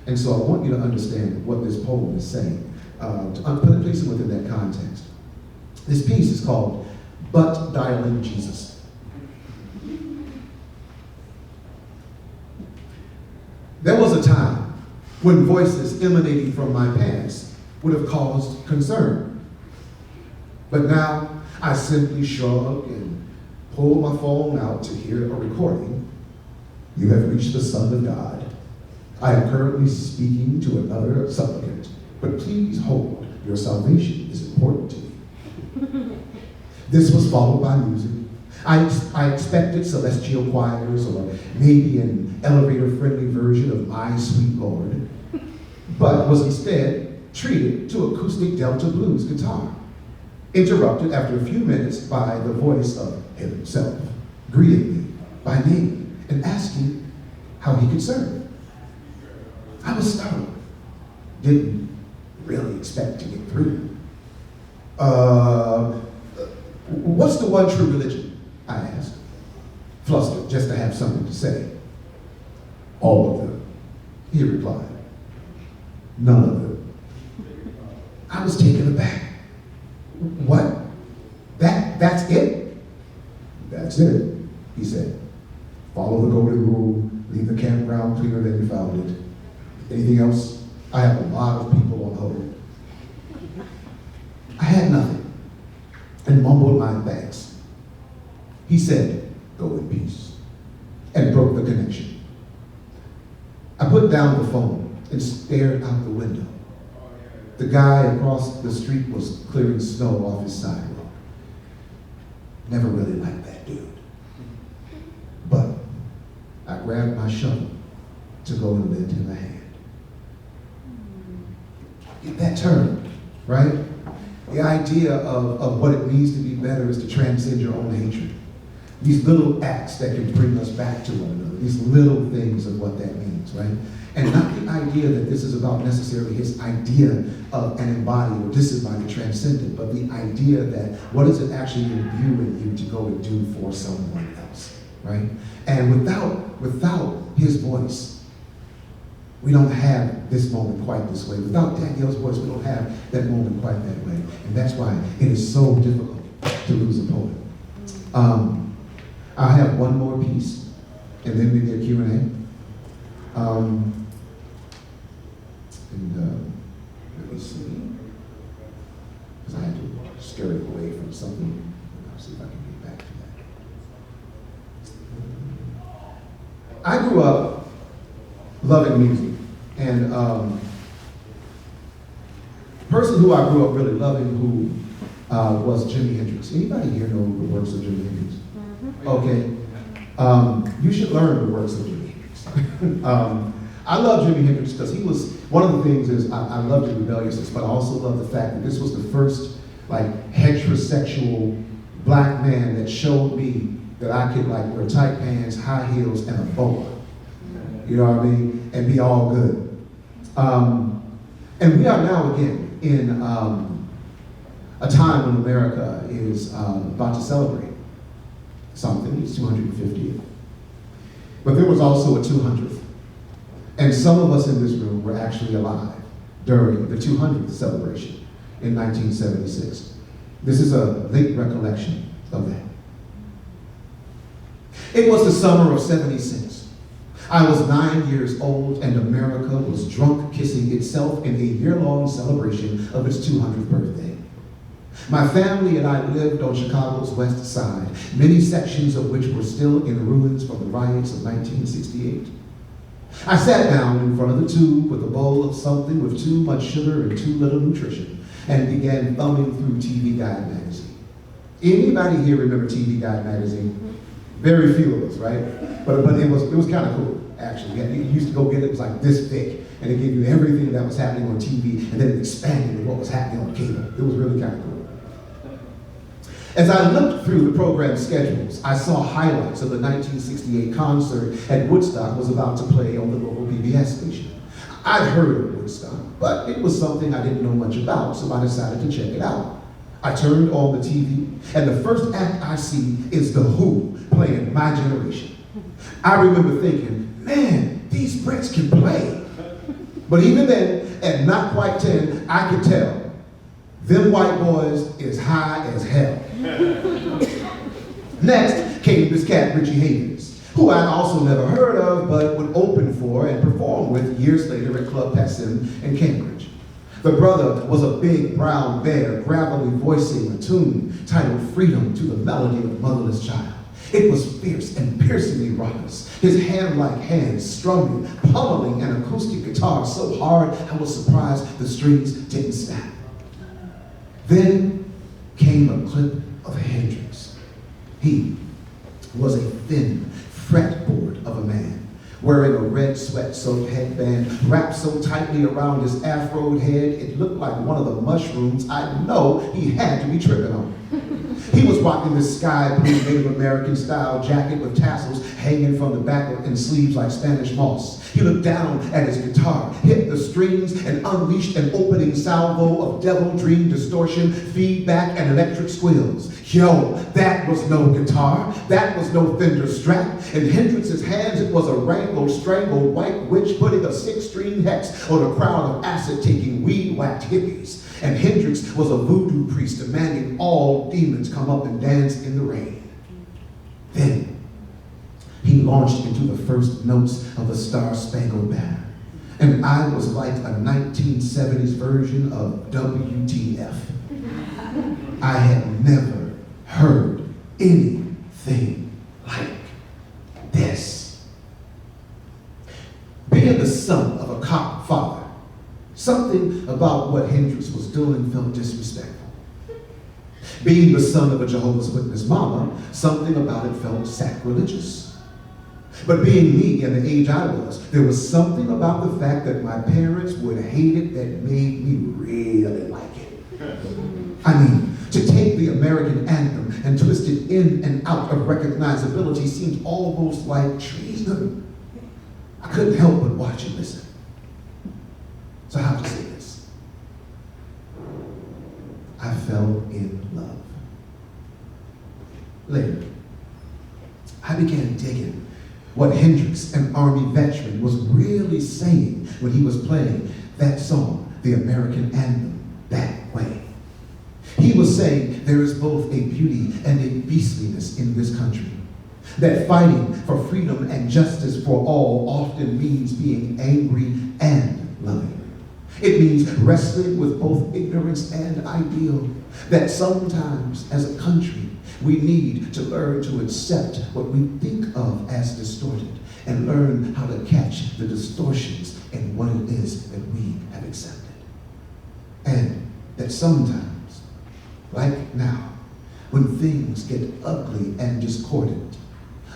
And so I want you to understand what this poem is saying, to place it within that context. This piece is called, But Dialing Jesus. There was a time when voices emanating from my past would have caused concern. But now I simply shrug and pull my phone out to hear a recording. You have reached the Son of God. I am currently speaking to another supplicant, but please hold. Your salvation is important to me. This was followed by music. I expected celestial choirs or maybe an elevator-friendly version of My Sweet Lord, but was instead treated to acoustic Delta blues guitar, interrupted after a few minutes by the voice of himself, greeting me by name and asking how he could serve. I was startled, didn't really expect to get through. What's the one true religion? I asked, flustered just to have something to say. All of them, he replied. None of them. I was taken aback. What? That's it? That's it, he said. Follow the golden rule, leave the campground cleaner than you found it. Anything else? I have a lot of people on hold. I had nothing and mumbled my thanks. He said, go in peace, and broke the connection. I put down the phone and stared out the window. The guy across the street was clearing snow off his sidewalk. Never really liked that dude. But I grabbed my shovel to go and lend him a hand. Get that turn, right? The idea of what it means to be better is to transcend your own hatred. These little acts that can bring us back to one another, these little things of what that means, right? And not the idea that this is about necessarily his idea of an embodied or disembodied transcendent, but the idea that what does it actually imbue in you to go and do for someone else, right? And without his voice, we don't have this moment quite this way. Without Danielle's voice, we don't have that moment quite that way. And that's why it is so difficult to lose a poet. I'll have one more piece, and then maybe a Q&A. Let me see, because I had to scurry away from something. I'll see if I can get back to that. I grew up loving music, and the person who I grew up really loving who was Jimi Hendrix. Anybody here know the works of Jimi Hendrix? Okay. You should learn the works of Jimi Hendrix. I love Jimi Hendrix because he was, one of the things is, I love the rebelliousness, but I also love the fact that this was the first, like, heterosexual black man that showed me that I could, like, wear tight pants, high heels, and a boa. You know what I mean? And be all good. And we are now again in a time when America is about to celebrate something. It's 250th. But there was also a 200th. And some of us in this room were actually alive during the 200th celebration in 1976. This is a late recollection of that. It was the summer of '76. I was 9 years old and America was drunk kissing itself in a year-long celebration of its 200th birthday. My family and I lived on Chicago's west side, many sections of which were still in ruins from the riots of 1968. I sat down in front of the tube with a bowl of something with too much sugar and too little nutrition and began thumbing through TV Guide magazine. Anybody here remember TV Guide magazine? Very few of us, right? But it was kind of cool, actually. You used to go get it, it was like this thick, and it gave you everything that was happening on TV, and then it expanded with what was happening on cable. It was really kind of cool. As I looked through the program schedules, I saw highlights of the 1968 concert at Woodstock was about to play on the local PBS station. I'd heard of Woodstock, but it was something I didn't know much about, so I decided to check it out. I turned on the TV, and the first act I see is The Who playing My Generation. I remember thinking, man, these Brits can play. But even then, at not quite 10, I could tell, them white boys is high as hell. Next came this cat, Regie Gibson, who I'd also never heard of, but would open for and perform with years later at Club Passim in Cambridge. The brother was a big brown bear, gravelly voicing a tune titled Freedom to the melody of Motherless Child. It was fierce and piercingly raucous, his hand-like hands strumming, pummeling an acoustic guitar so hard I was surprised the strings didn't snap. Then came a clip of Hendrix. He was a thin fretboard of a man, wearing a red sweat-soaked headband wrapped so tightly around his afroed head it looked like one of the mushrooms I know he had to be tripping on. He was rocking this sky blue Native American style jacket with tassels hanging from the back and sleeves like Spanish moss. He looked down at his guitar, hit the strings, and unleashed an opening salvo of devil dream distortion, feedback, and electric squeals. Yo, that was no guitar, that was no Fender Strat. In Hendrix's hands, it was a wrangled, strangled white witch putting a 6-string hex on a crowd of acid-taking, weed-whacked hippies. And Hendrix was a voodoo priest demanding all demons come up and dance in the rain. Then, he launched into the first notes of the Star-Spangled Banner. And I was like a 1970s version of WTF. I had never heard anything like this. Being the son of a cop father, something about what Hendrix was doing felt disrespectful. Being the son of a Jehovah's Witness mama, something about it felt sacrilegious. But being me and the age I was, there was something about the fact that my parents would hate it that made me really like it. I mean, to take the American anthem and twist it in and out of recognizability seemed almost like treason. I couldn't help but watch and listen. So how to say this? I fell in love. Later, I began digging what Hendrix, an Army veteran, was really saying when he was playing that song, the American anthem, that way. He was saying there is both a beauty and a beastliness in this country. That fighting for freedom and justice for all often means being angry and loving. It means wrestling with both ignorance and ideal. That sometimes, as a country, we need to learn to accept what we think of as distorted and learn how to catch the distortions in what it is that we have accepted. And that sometimes, like now, when things get ugly and discordant,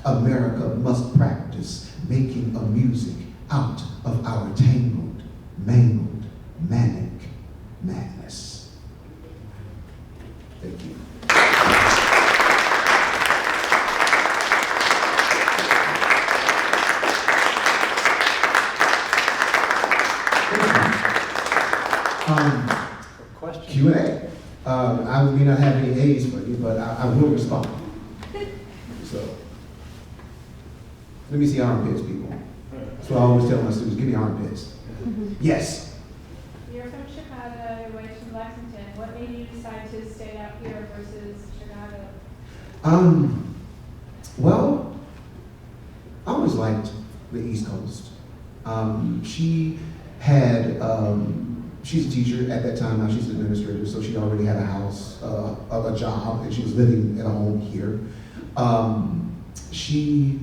America must practice making a music out of our tangled, mangled, manic madness. Thank you. Question? Q&A. I may not have any A's for you, but I will respond. So, let me see armpits, people. So I always tell my students, give me armpits. Yes. You're from Chicago, you're away from Lexington. What made you decide to stay out here versus Chicago? Well, I always liked the East Coast. She had, she's a teacher at that time, now she's an administrator, so she already had a house, a job, and she was living at a home here. She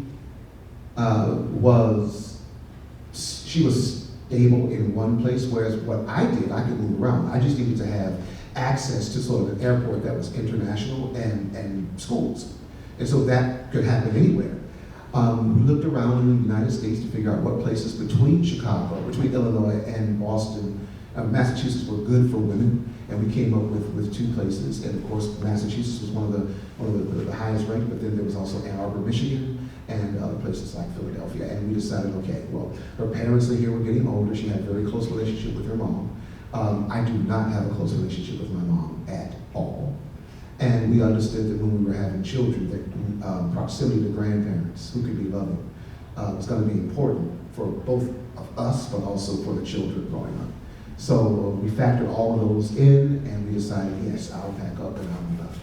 was stable in one place, whereas what I did, I could move around. I just needed to have access to sort of an airport that was international and schools. And so that could happen anywhere. We looked around in the United States to figure out what places between Chicago, between Illinois and Boston, Massachusetts were good for women, and we came up with two places. And of course, Massachusetts was one of the highest ranked, but then there was also Ann Arbor, Michigan, and other places like Philadelphia. And we decided, okay, well, her parents are here, we're getting older. She had a very close relationship with her mom. I do not have a close relationship with my mom at all. And we understood that when we were having children, that proximity to grandparents who could be loving was going to be important for both of us, but also for the children growing up. So we factored all of those in, and we decided, yes, I'll pack up and I'll move out.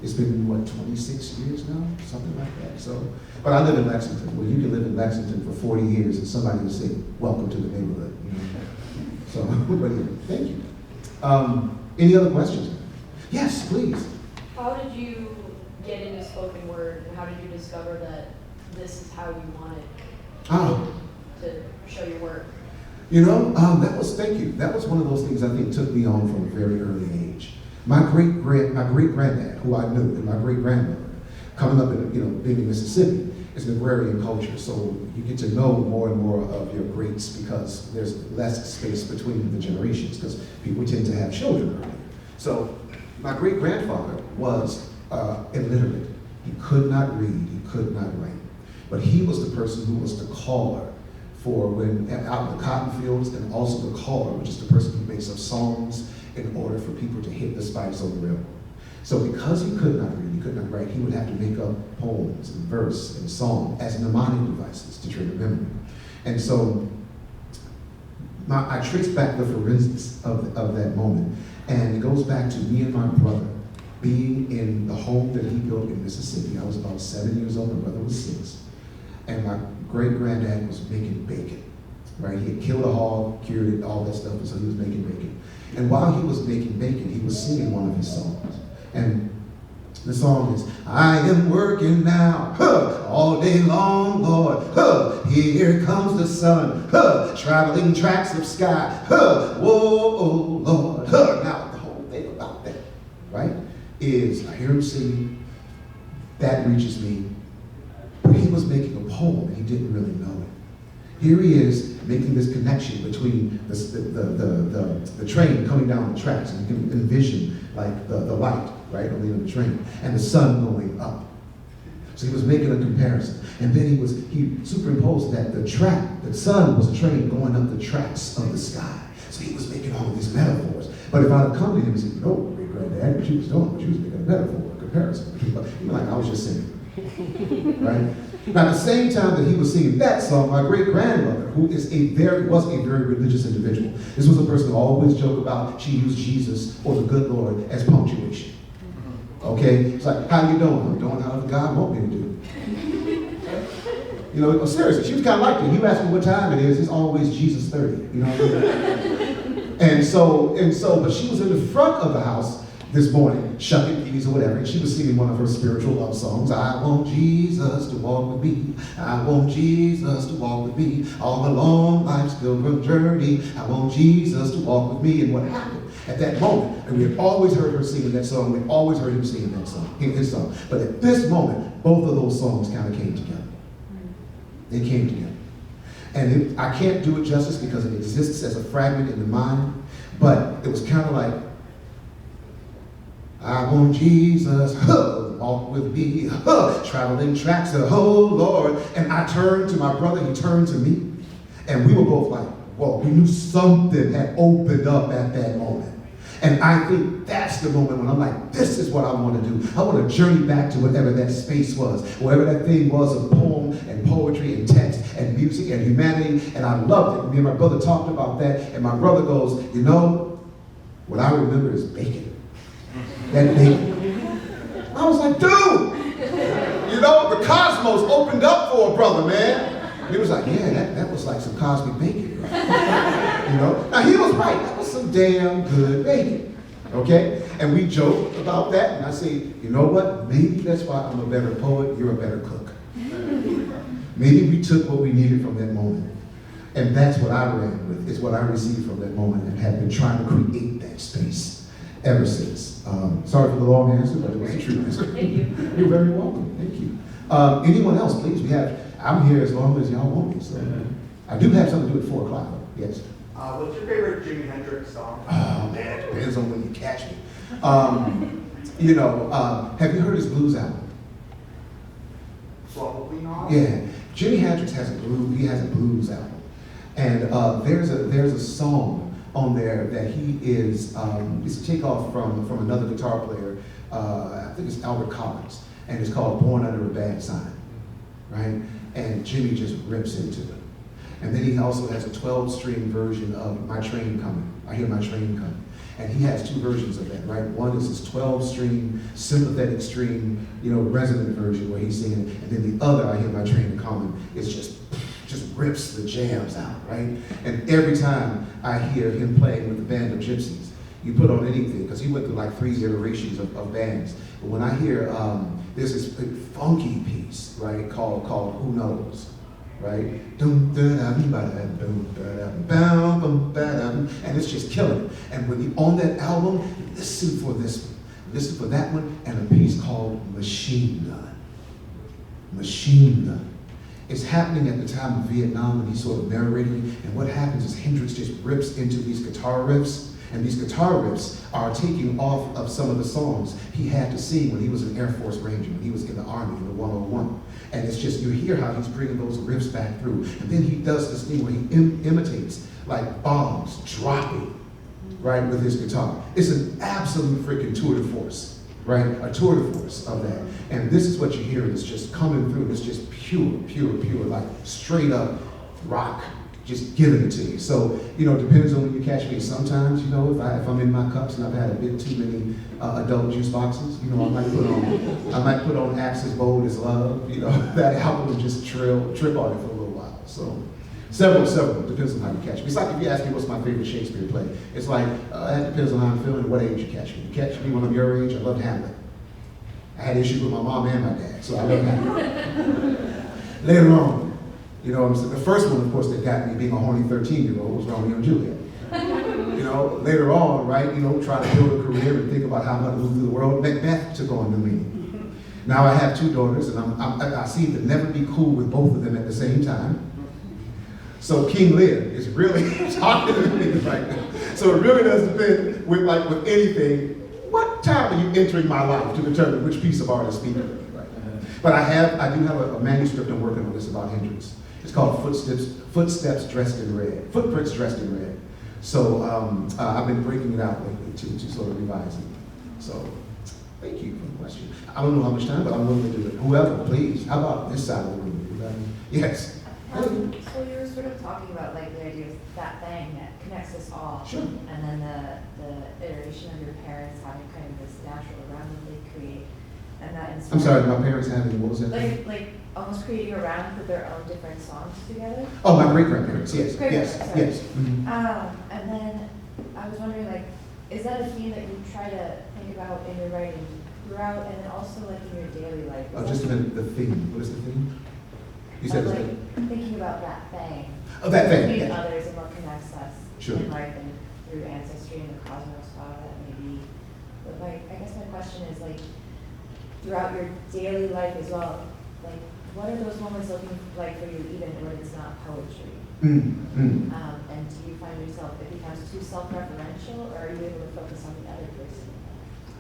It's been, what, 26 years now? Something like that. So, but I live in Lexington. Well, you can live in Lexington for 40 years and somebody will say, welcome to the neighborhood. You know? So, but yeah, thank you. Any other questions? Yes, please. How did you get into spoken word? How did you discover that this is how you wanted to show your work? You know, thank you. That was one of those things I think took me on from a very early age. My great granddad, who I knew, and my great grandmother, coming up in, being in Mississippi, is an agrarian culture. So you get to know more and more of your greats because there's less space between the generations because people tend to have children earlier. So my great grandfather was illiterate. He could not read, he could not write. But he was the person who was the caller for when out in the cotton fields, and also the caller, which is the person who makes up songs in order for people to hit the spikes on the railroad. So because he could not read, he could not write, he would have to make up poems and verse and song as mnemonic devices to trigger memory. And so I trace back the forensics of that moment, and it goes back to me and my brother being in the home that he built in Mississippi. I was about 7 years old, my brother was 6. And my great-granddad was making bacon, right? He had killed a hog, cured it, all that stuff, and so he was making bacon. And while he was making bacon, he was singing one of his songs. And the song is, I am working now, all day long, Lord, here comes the sun, traveling tracks of sky, whoa, oh, Lord, Now, the whole thing about that, right, is I hear him singing, that reaches me, but he was making a poem and he didn't really know it. Here he is making this connection between the train coming down the tracks, and you can envision like the light, right, on the end of the train, and the sun going up. So he was making a comparison. And then he superimposed that the sun was a train going up the tracks of the sky. So he was making all of these metaphors. But if I had come to him and said, no, great granddad, what you was doing, she was making a metaphor, a comparison. He'd be like, I was just singing. Right? Now, at the same time that he was singing that song, my great-grandmother, who was a very religious individual, this was a person who always joked about she used Jesus or the good Lord as punctuation. Okay? It's like, how you doing? I'm doing how God want me to do. Seriously, she was kind of like that. You ask me what time it is, it's always Jesus 30. You know what I mean? And so, but she was in the front of the house this morning, shucking peas or whatever, and she was singing one of her spiritual love songs. I want Jesus to walk with me. I want Jesus to walk with me. All along life's pilgrim journey. I want Jesus to walk with me. And what happened at that moment, and we had always heard her singing that song, we had always heard him singing that song, his song. But at this moment, both of those songs kind of came together. They came together. And I can't do it justice because it exists as a fragment in the mind, but it was kind of like, I want Jesus, walk with me, traveling tracks, oh Lord. And I turned to my brother, he turned to me, and we were both like, whoa, we knew something had opened up at that moment. And I think that's the moment when I'm like, this is what I want to do. I want to journey back to whatever that space was, whatever that thing was of poem and poetry and text and music and humanity, and I loved it. Me and my brother talked about that, and my brother goes, you know, what I remember is bacon. That bacon. I was like, dude, you know, the cosmos opened up for a brother, man. He was like, yeah, that was like some cosmic bacon, right? You know? Now he was right, that was some damn good bacon, okay? And we joked about that, and I say, you know what? Maybe that's why I'm a better poet, you're a better cook. Maybe we took what we needed from that moment. And that's what I ran with, is what I received from that moment, and have been trying to create that space ever since. Sorry for the long answer, but it was the truth. Thank you. You're very welcome, thank you. Anyone else, please? I'm here as long as y'all want me, so. I do have something to do at 4 o'clock, yes. What's your favorite Jimi Hendrix song? Oh man, it depends on when you catch me. You know, have you heard his blues album? Probably not. Yeah, Jimi Hendrix has a blues album, and there's a song on there that he is it's a takeoff from another guitar player. I think it's Albert Collins, and it's called "Born Under a Bad Sign," right? And Jimmy just rips into it. And then he also has a 12-string version of "My Train Coming." I hear my train coming. And he has 2 versions of that, right? One is his 12-string, sympathetic string, you know, resonant version where he's singing it. And then the other, I hear my train coming, is just rips the jams out, right? And every time I hear him playing with the band of gypsies, you put on anything, because he went through like 3 iterations of bands. But when I hear, there's this funky piece, right, called Who Knows, right? And it's just killing it. And when you on that album, listen for this one, listen for that one, and a piece called Machine Gun. Machine Gun. It's happening at the time of Vietnam, and he's sort of narrating, and what happens is Hendrix just rips into these guitar riffs, and these guitar riffs are taking off of some of the songs he had to sing when he was an Air Force Ranger, when he was in the Army, in the 101. And it's just, you hear how he's bringing those riffs back through. And then he does this thing where he imitates like bombs dropping, right, with his guitar. It's an absolute freaking tour de force, right? A tour de force of that. And this is what you hear, it's just coming through. It's just pure, like straight up rock, just giving it to you. So, you know, it depends on when you catch me. Sometimes, you know, if I'm in my cups and I've had a bit too many adult juice boxes, you know, I might put on Axis Bold as Love, you know, that album and just trip on it for a little while. So, several, depends on how you catch me. It's like if you ask me what's my favorite Shakespeare play, it's like, that depends on how I'm feeling and what age you catch me. You catch me when I'm your age, I loved Handel. I had issues with my mom and my dad, so I loved Handel. Later on, you know, the first one, of course, that got me being a horny 13-year-old was Romeo and Juliet. You know, later on, right, you know, try to build a career and think about how I'm going to move through the world. Macbeth took on new meaning. Now I have 2 daughters, and I seem to never be cool with both of them at the same time. So King Lear is really talking to me right now. So it really does depend with anything. What time are you entering my life to determine which piece of art is speaking to me, right? But I do have a manuscript I'm working on this about Hendrix. It's called Footsteps Dressed in Red. Footprints Dressed in Red. So I've been breaking it out lately to sort of revise it. So thank you for the question. I don't know how much time, but I'm willing to do it. Whoever, please. How about this side of the room? Yes. So you were sort of talking about like the idea of that thing that connects us all. Sure. And then the iteration of your parents having kind of this natural round that they create. And that inspired, I'm sorry, my parents having, what was that? Like almost creating a round with their own different songs together. Oh, my great-grandparents, yes, Great-grandparents, yes, sorry. yes. Mhm. And then I was wondering, like, is that a theme that you try to think about in your writing throughout, and then also like in your daily life? Oh, just a minute, the theme, what is the theme? You said Of, it's like thinking about that thing. Oh, that thing, Between yeah. others and what connects us Sure. in life and through ancestry and the cosmos, how that may be. But like, I guess my question is like, throughout your daily life as well, like, what are those moments looking like for you, even when it's not poetry? And do you find yourself, it becomes too self-referential, or are you able to focus on the other person?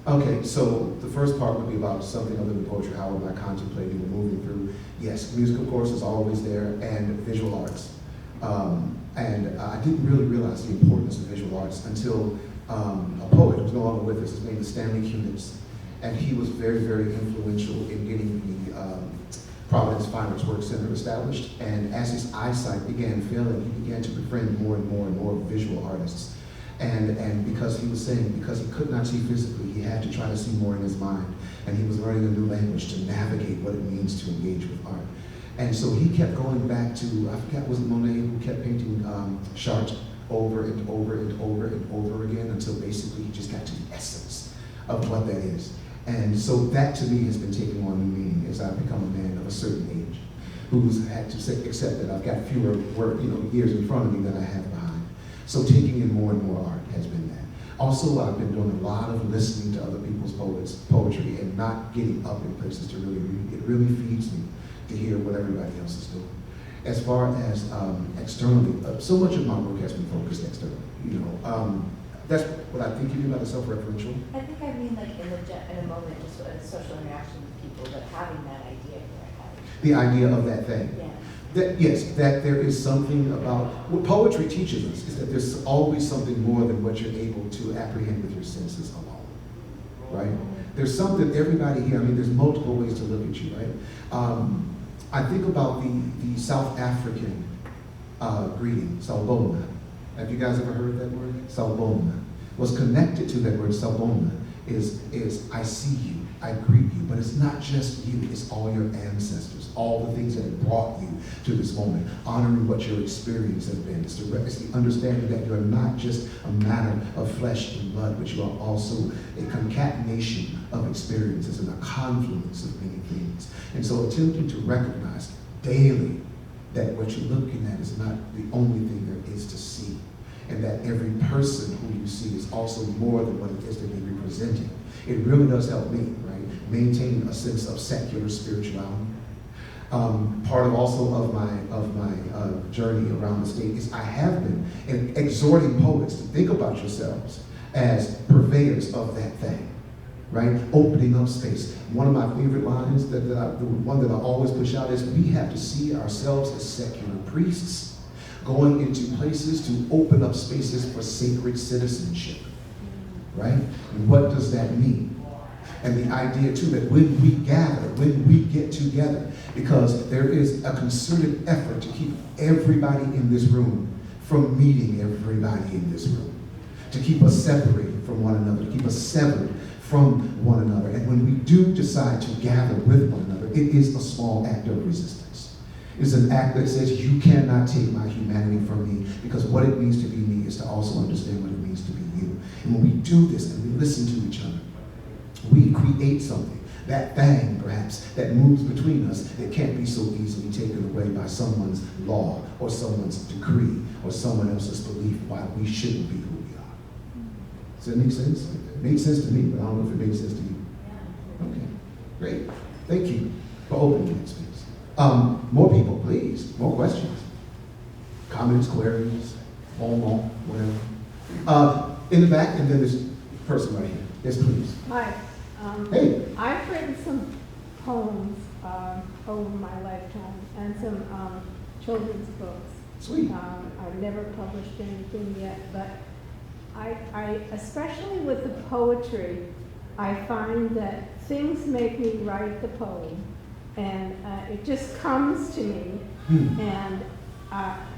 Okay, so the first part would be about something other than poetry. How am I contemplating and moving through? Yes, music, of course, is always there, and visual arts. I didn't really realize the importance of visual arts until a poet who's no longer with us, his name is Stanley Kunitz, and he was very, very influential in getting the Providence Fine Arts Work Center established. And as his eyesight began failing, he began to befriend more and more and more visual artists. And because he was saying, because he could not see physically, he had to try to see more in his mind. And he was learning a new language to navigate what it means to engage with art. And so he kept going back to, I forget, was it Monet who kept painting Chartres over and over and over and over again until basically he just got to the essence of what that is. And so that to me has been taking on new meaning as I've become a man of a certain age who's had to accept that I've got fewer years in front of me than I have behind. So taking in more and more art has been that. Also, I've been doing a lot of listening to other people's poetry and not getting up in places to really read. It really feeds me to hear what everybody else is doing. As far as externally, so much of my work has been focused externally. That's what I think you mean by the self-referential. I think I mean like in a moment, just a social interaction with people, but having that idea for it. The idea of that thing. Yeah. That there is something about, what poetry teaches us is that there's always something more than what you're able to apprehend with your senses alone, right? There's something, everybody here, there's multiple ways to look at you, right? I think about the South African greeting, Sawubona. Have you guys ever heard that word? Sawubona. What's connected to that word, Sawubona, is I see you, I greet you, but it's not just you, it's all your ancestors, all the things that have brought you to this moment, honoring what your experience has been. It's the understanding that you're not just a matter of flesh and blood, but you are also a concatenation of experiences and a confluence of many things. And so attempting to recognize daily that what you're looking at is not the only thing there is to see, and that every person who you see is also more than what it is that they're representing. It really does help me, right? Maintaining a sense of secular spirituality. Part of also of my journey around the state is I have been exhorting poets to think about yourselves as purveyors of that thing, right? Opening up space. One of my favorite lines, the one that I always push out is, we have to see ourselves as secular priests going into places to open up spaces for sacred citizenship, right? And what does that mean? And the idea too that when we gather, when we get together, because there is a concerted effort to keep everybody in this room from meeting everybody in this room, to keep us separated from one another, to keep us severed from one another. And when we do decide to gather with one another, it is a small act of resistance. It's an act that says, you cannot take my humanity from me, because what it means to be me is to also understand what it means to be you. And when we do this and we listen to each other, we create something, that thing perhaps, that moves between us that can't be so easily taken away by someone's law or someone's decree or someone else's belief why we shouldn't be who we are. Does that make sense? It made sense to me, but I don't know if it made sense to you. Okay, great. Thank you for opening that space. More people, please. More questions. Comments, queries, whatever. In the back, and then this person right here. Yes, please. Hi. Hey. I've written some poems over my lifetime and some children's books. Sweet. I've never published anything yet, but I especially with the poetry, I find that things make me write the poem, and it just comes to me, and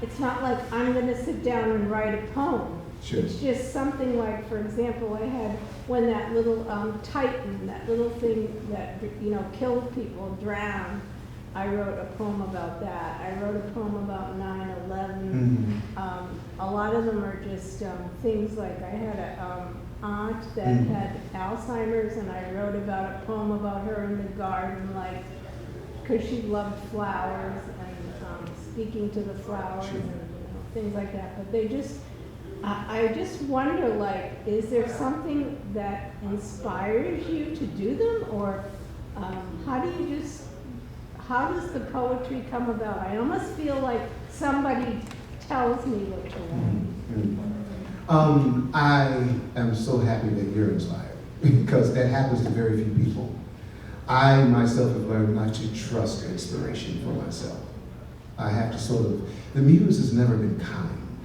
it's not like I'm going to sit down and write a poem. Sure. It's just something like, for example, I had when that little Titan, that little thing that killed people, drowned. I wrote a poem about that. I wrote a poem about 9/11. A lot of them are just things like, I had a aunt that had Alzheimer's, and I wrote about a poem about her in the garden, like, because she loved flowers and speaking to the flowers and things like that. But they just, I just wonder, like, is there something that inspires you to do them, or how does the poetry come about? I almost feel like somebody tells me what to write. I am so happy that you're inspired because that happens to very few people. I myself have learned not to trust inspiration for myself. I have to sort of, the muse has never been kind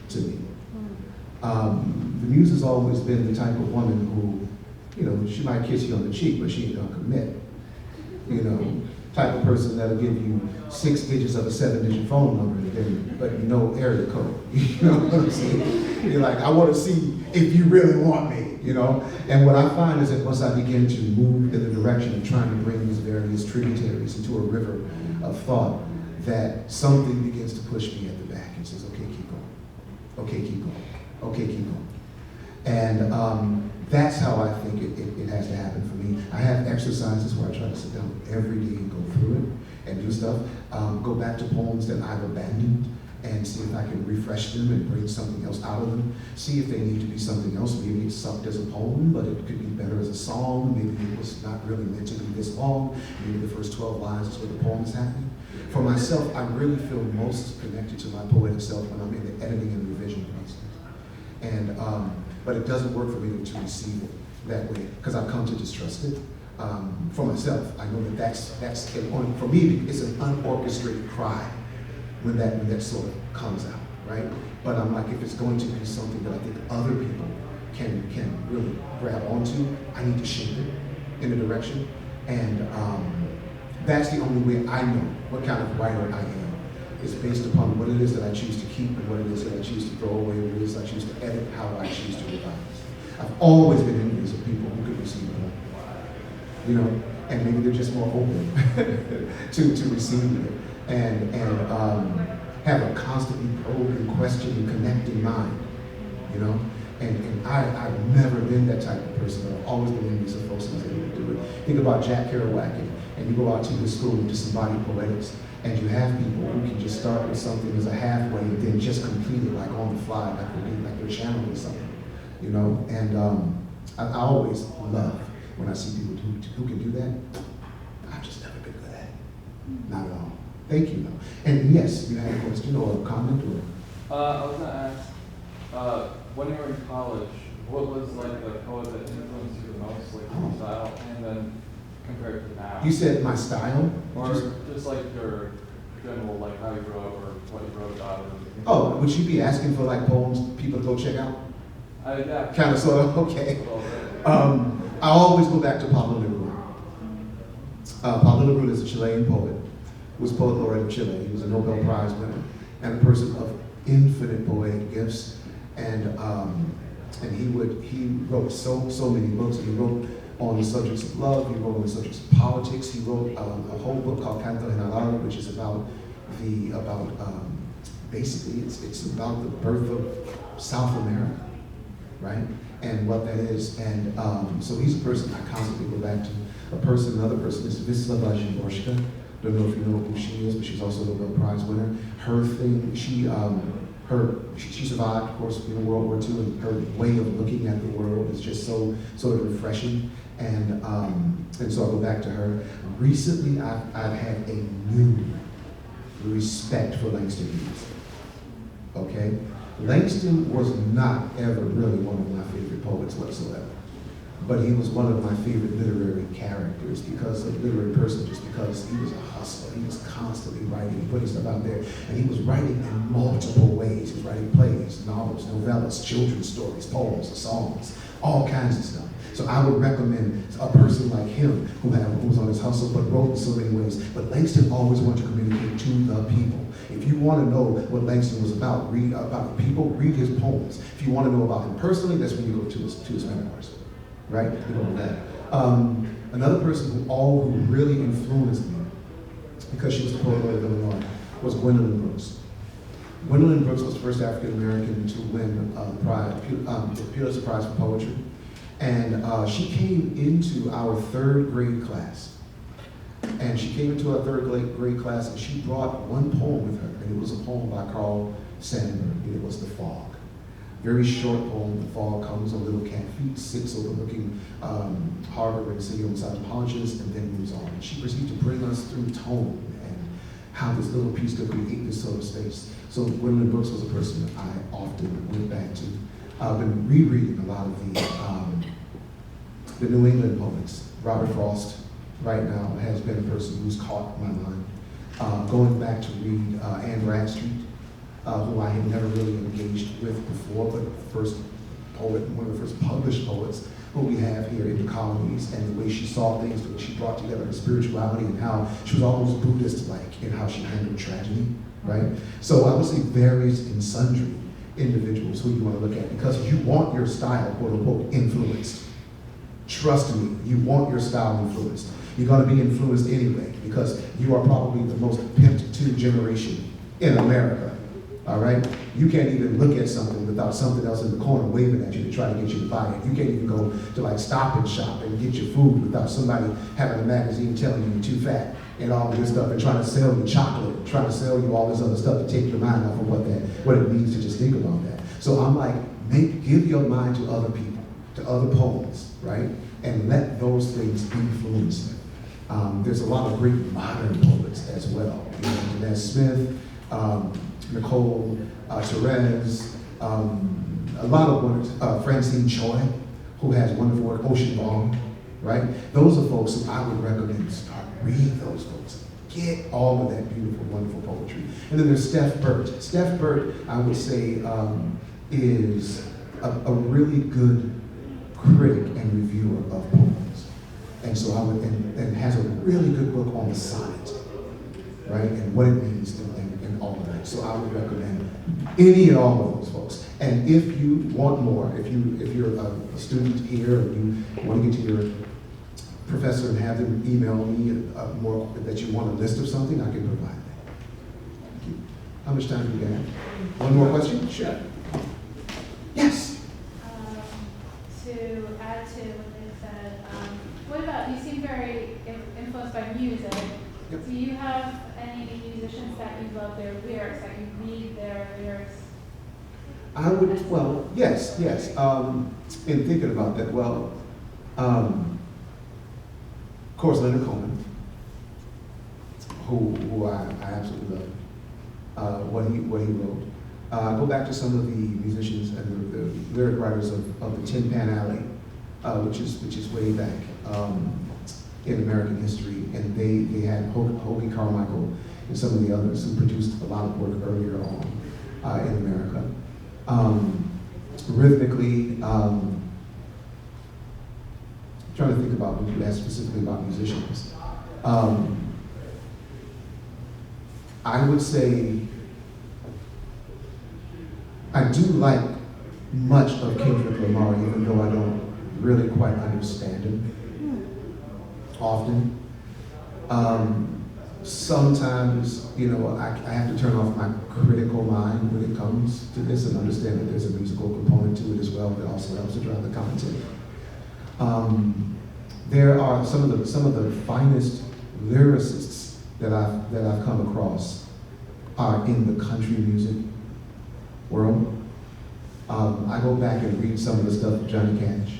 to me. The muse has always been the type of woman who, you know, she might kiss you on the cheek, but she ain't gonna commit. You know, type of person that'll give you 6 digits of a 7-digit phone number, and then, but no area code. You know what I'm saying? You're like, I want to see if you really want me, you know? And what I find is that once I begin to move in the direction of trying to bring these various tributaries into a river of thought, that something begins to push me at the back and says, okay, keep going. Okay, keep going. Okay, keep going. And that's how I think it has to happen for me. I have exercises where I try to sit down every day and go through it and do stuff. Go back to poems that I've abandoned and see if I can refresh them and bring something else out of them. See if they need to be something else. Maybe it's sucked as a poem, but it could be better as a song. Maybe it was not really meant to be this long. Maybe the first 12 lines is where the poem is happening. For myself, I really feel most connected to my poetic self when I'm in the editing and revision process. And but it doesn't work for me to receive it that way because I've come to distrust it for myself. I know that that's for me. It's an unorchestrated cry when that sort of comes out, right? But I'm like, if it's going to be something that I think other people can really grab onto, I need to shape it in a direction, and that's the only way I know what kind of writer I am. Is based upon what it is that I choose to keep and what it is that I choose to throw away, what it is I choose to edit, how I choose to revise. I've always been envious of people who could receive it, you know, and maybe they're just more open to receiving it and have a constantly probing, questioning, connecting mind, you know. And I've never been that type of person, but I've always been envious of folks who was able to do it. Think about Jack Kerouac, and you go out to his school and disembodied poetics. And you have people who can just start with something as a halfway and then just complete it like on the fly, like they're channeling something, you know? And I always love when I see people who can do that. I've just never been good at it. Not at all. Thank you, though. And yes, you had a question or a comment or? I was going to ask, when you were in college, what was like the poet that influenced you the most, like your style, and then compared to now? You said my style? Or just like your general, like how you wrote or what you wrote about. Oh, would you be asking for like poems people to go check out? Yeah. Kind of, sort of, okay. I always go back to Pablo Neruda. Pablo Neruda is a Chilean poet, who was Poet Laureate of Chile. He was a Nobel Prize winner and a person of infinite poetic gifts. And he wrote so many books. He wrote on the subjects of love, he wrote on the subjects of politics. He wrote a whole book called Inaugural, which is basically it's about the birth of South America, right? And what that is. And so he's a person I constantly go back to. Another person is Wisława Szymborska. Don't know if you know who she is, but she's also a Nobel Prize winner. Her thing, she survived, of course, in World War II, and her way of looking at the world is just so sort of refreshing. And so I go back to her. Recently, I've had a new respect for Langston Hughes. Okay, Langston was not ever really one of my favorite poets whatsoever, but he was one of my favorite literary characters because of literary person, just because he was a hustler. He was constantly writing, putting stuff out there, and he was writing in multiple ways. He was writing plays, novels, novellas, children's stories, poems, songs, all kinds of stuff. So I would recommend a person like him who was on his hustle but wrote in so many ways. But Langston always wanted to communicate to the people. If you want to know what Langston was about, read about the people, read his poems. If you want to know about him personally, that's when you go to his memoirs, right? You know that. Another person who really influenced me, because she was the Poet Laureate of Illinois, was Gwendolyn Brooks. Gwendolyn Brooks was the first African American to win the Pulitzer Prize for Poetry. And she came into our 3rd grade class. And she came into our 3rd grade class and she brought one poem with her. And it was a poem by Carl Sandburg, and it was The Fog. Very short poem. The fog comes on little cat feet, sits overlooking harbor and city on the side of Ponches, and then moves on. And she proceeded to bring us through tone and how this little piece could create this sort of space. So Gwendolyn Brooks was a person that I often went back to. I've been rereading a lot of the New England poets. Robert Frost, right now, has been a person who's caught my mind. Going back to read Anne Bradstreet, who I had never really engaged with before, but the first poet, one of the first published poets who we have here in the colonies, and the way she saw things, the way she brought together her spirituality, and how she was almost Buddhist-like in how she handled tragedy, right? So I would say various and sundry individuals who you want to look at, because you want your style, quote unquote, influenced. Trust me, you want your style influenced. You're going to be influenced anyway, because you are probably the most pimped to generation in America, all right? You can't even look at something without something else in the corner waving at you to try to get you to buy it. You can't even go to like Stop and Shop and get your food without somebody having a magazine telling you you're too fat and all of this stuff, and trying to sell you chocolate, trying to sell you all this other stuff to take your mind off of what it means to just think about that. So I'm like, give your mind to other people, to other poets, right? And let those things influence them. There's a lot of great modern poets as well. You know, Inez Smith, Nicole Therese, a lot of wonders, Francine Choi, who has wonderful work, Ocean Vuong, right? Those are folks who I would recommend start reading those folks. Get all of that beautiful, wonderful poetry. And then there's Steph Burt. Steph Burt, I would say, is a really good critic and reviewer of poems. And so I would, and has a really good book on the sonnet, right? And what it means and all of that. So I would recommend any and all of those folks. And if you want more, if you're a student here and you want to get to your professor and have them email me more that you want a list of something, I can provide that. Thank you. How much time do we have? One more question? Sure. Yes. To add to what they said, what about, you seem very influenced by music. Yep. Do you have any musicians that you love their lyrics, that you read their lyrics? I would, well, yes. In thinking about that, well, of course, Leonard Cohen, who I absolutely love, what he wrote. Go back to some of the musicians and the lyric writers of the Tin Pan Alley, which is way back in American history, and they had Hoagy Carmichael and some of the others who produced a lot of work earlier on in America. Rhythmically, trying to think about when you asked specifically about musicians. I would say I do like much of Kendrick Lamar, even though I don't really quite understand him often. Sometimes, I have to turn off my critical mind when it comes to this and understand that there's a musical component to it as well that also helps to drive the content. There are some of the finest lyricists that I've come across are in the country music world. I go back and read some of the stuff of Johnny Cash,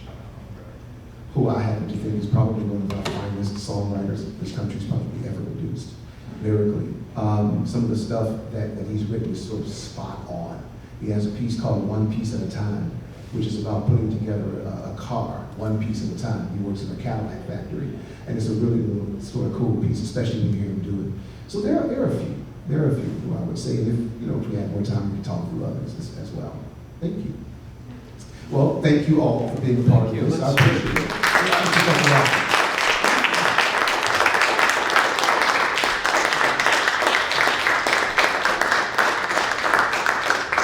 who I happen to think is probably one of the finest songwriters this country's probably ever produced, lyrically. Some of the stuff that he's written is sort of spot on. He has a piece called One Piece at a Time, which is about putting together a car, one piece at a time. He works in a Cadillac factory, and it's a really little sort of cool piece, especially when you hear him do it. So there are a few. There are a few who I would say, and if we had more time, we could talk through others as well. Thank you. Well, thank you all for being a part of this. I appreciate it.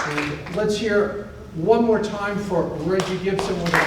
And let's hear one more time for Regie Gibson with a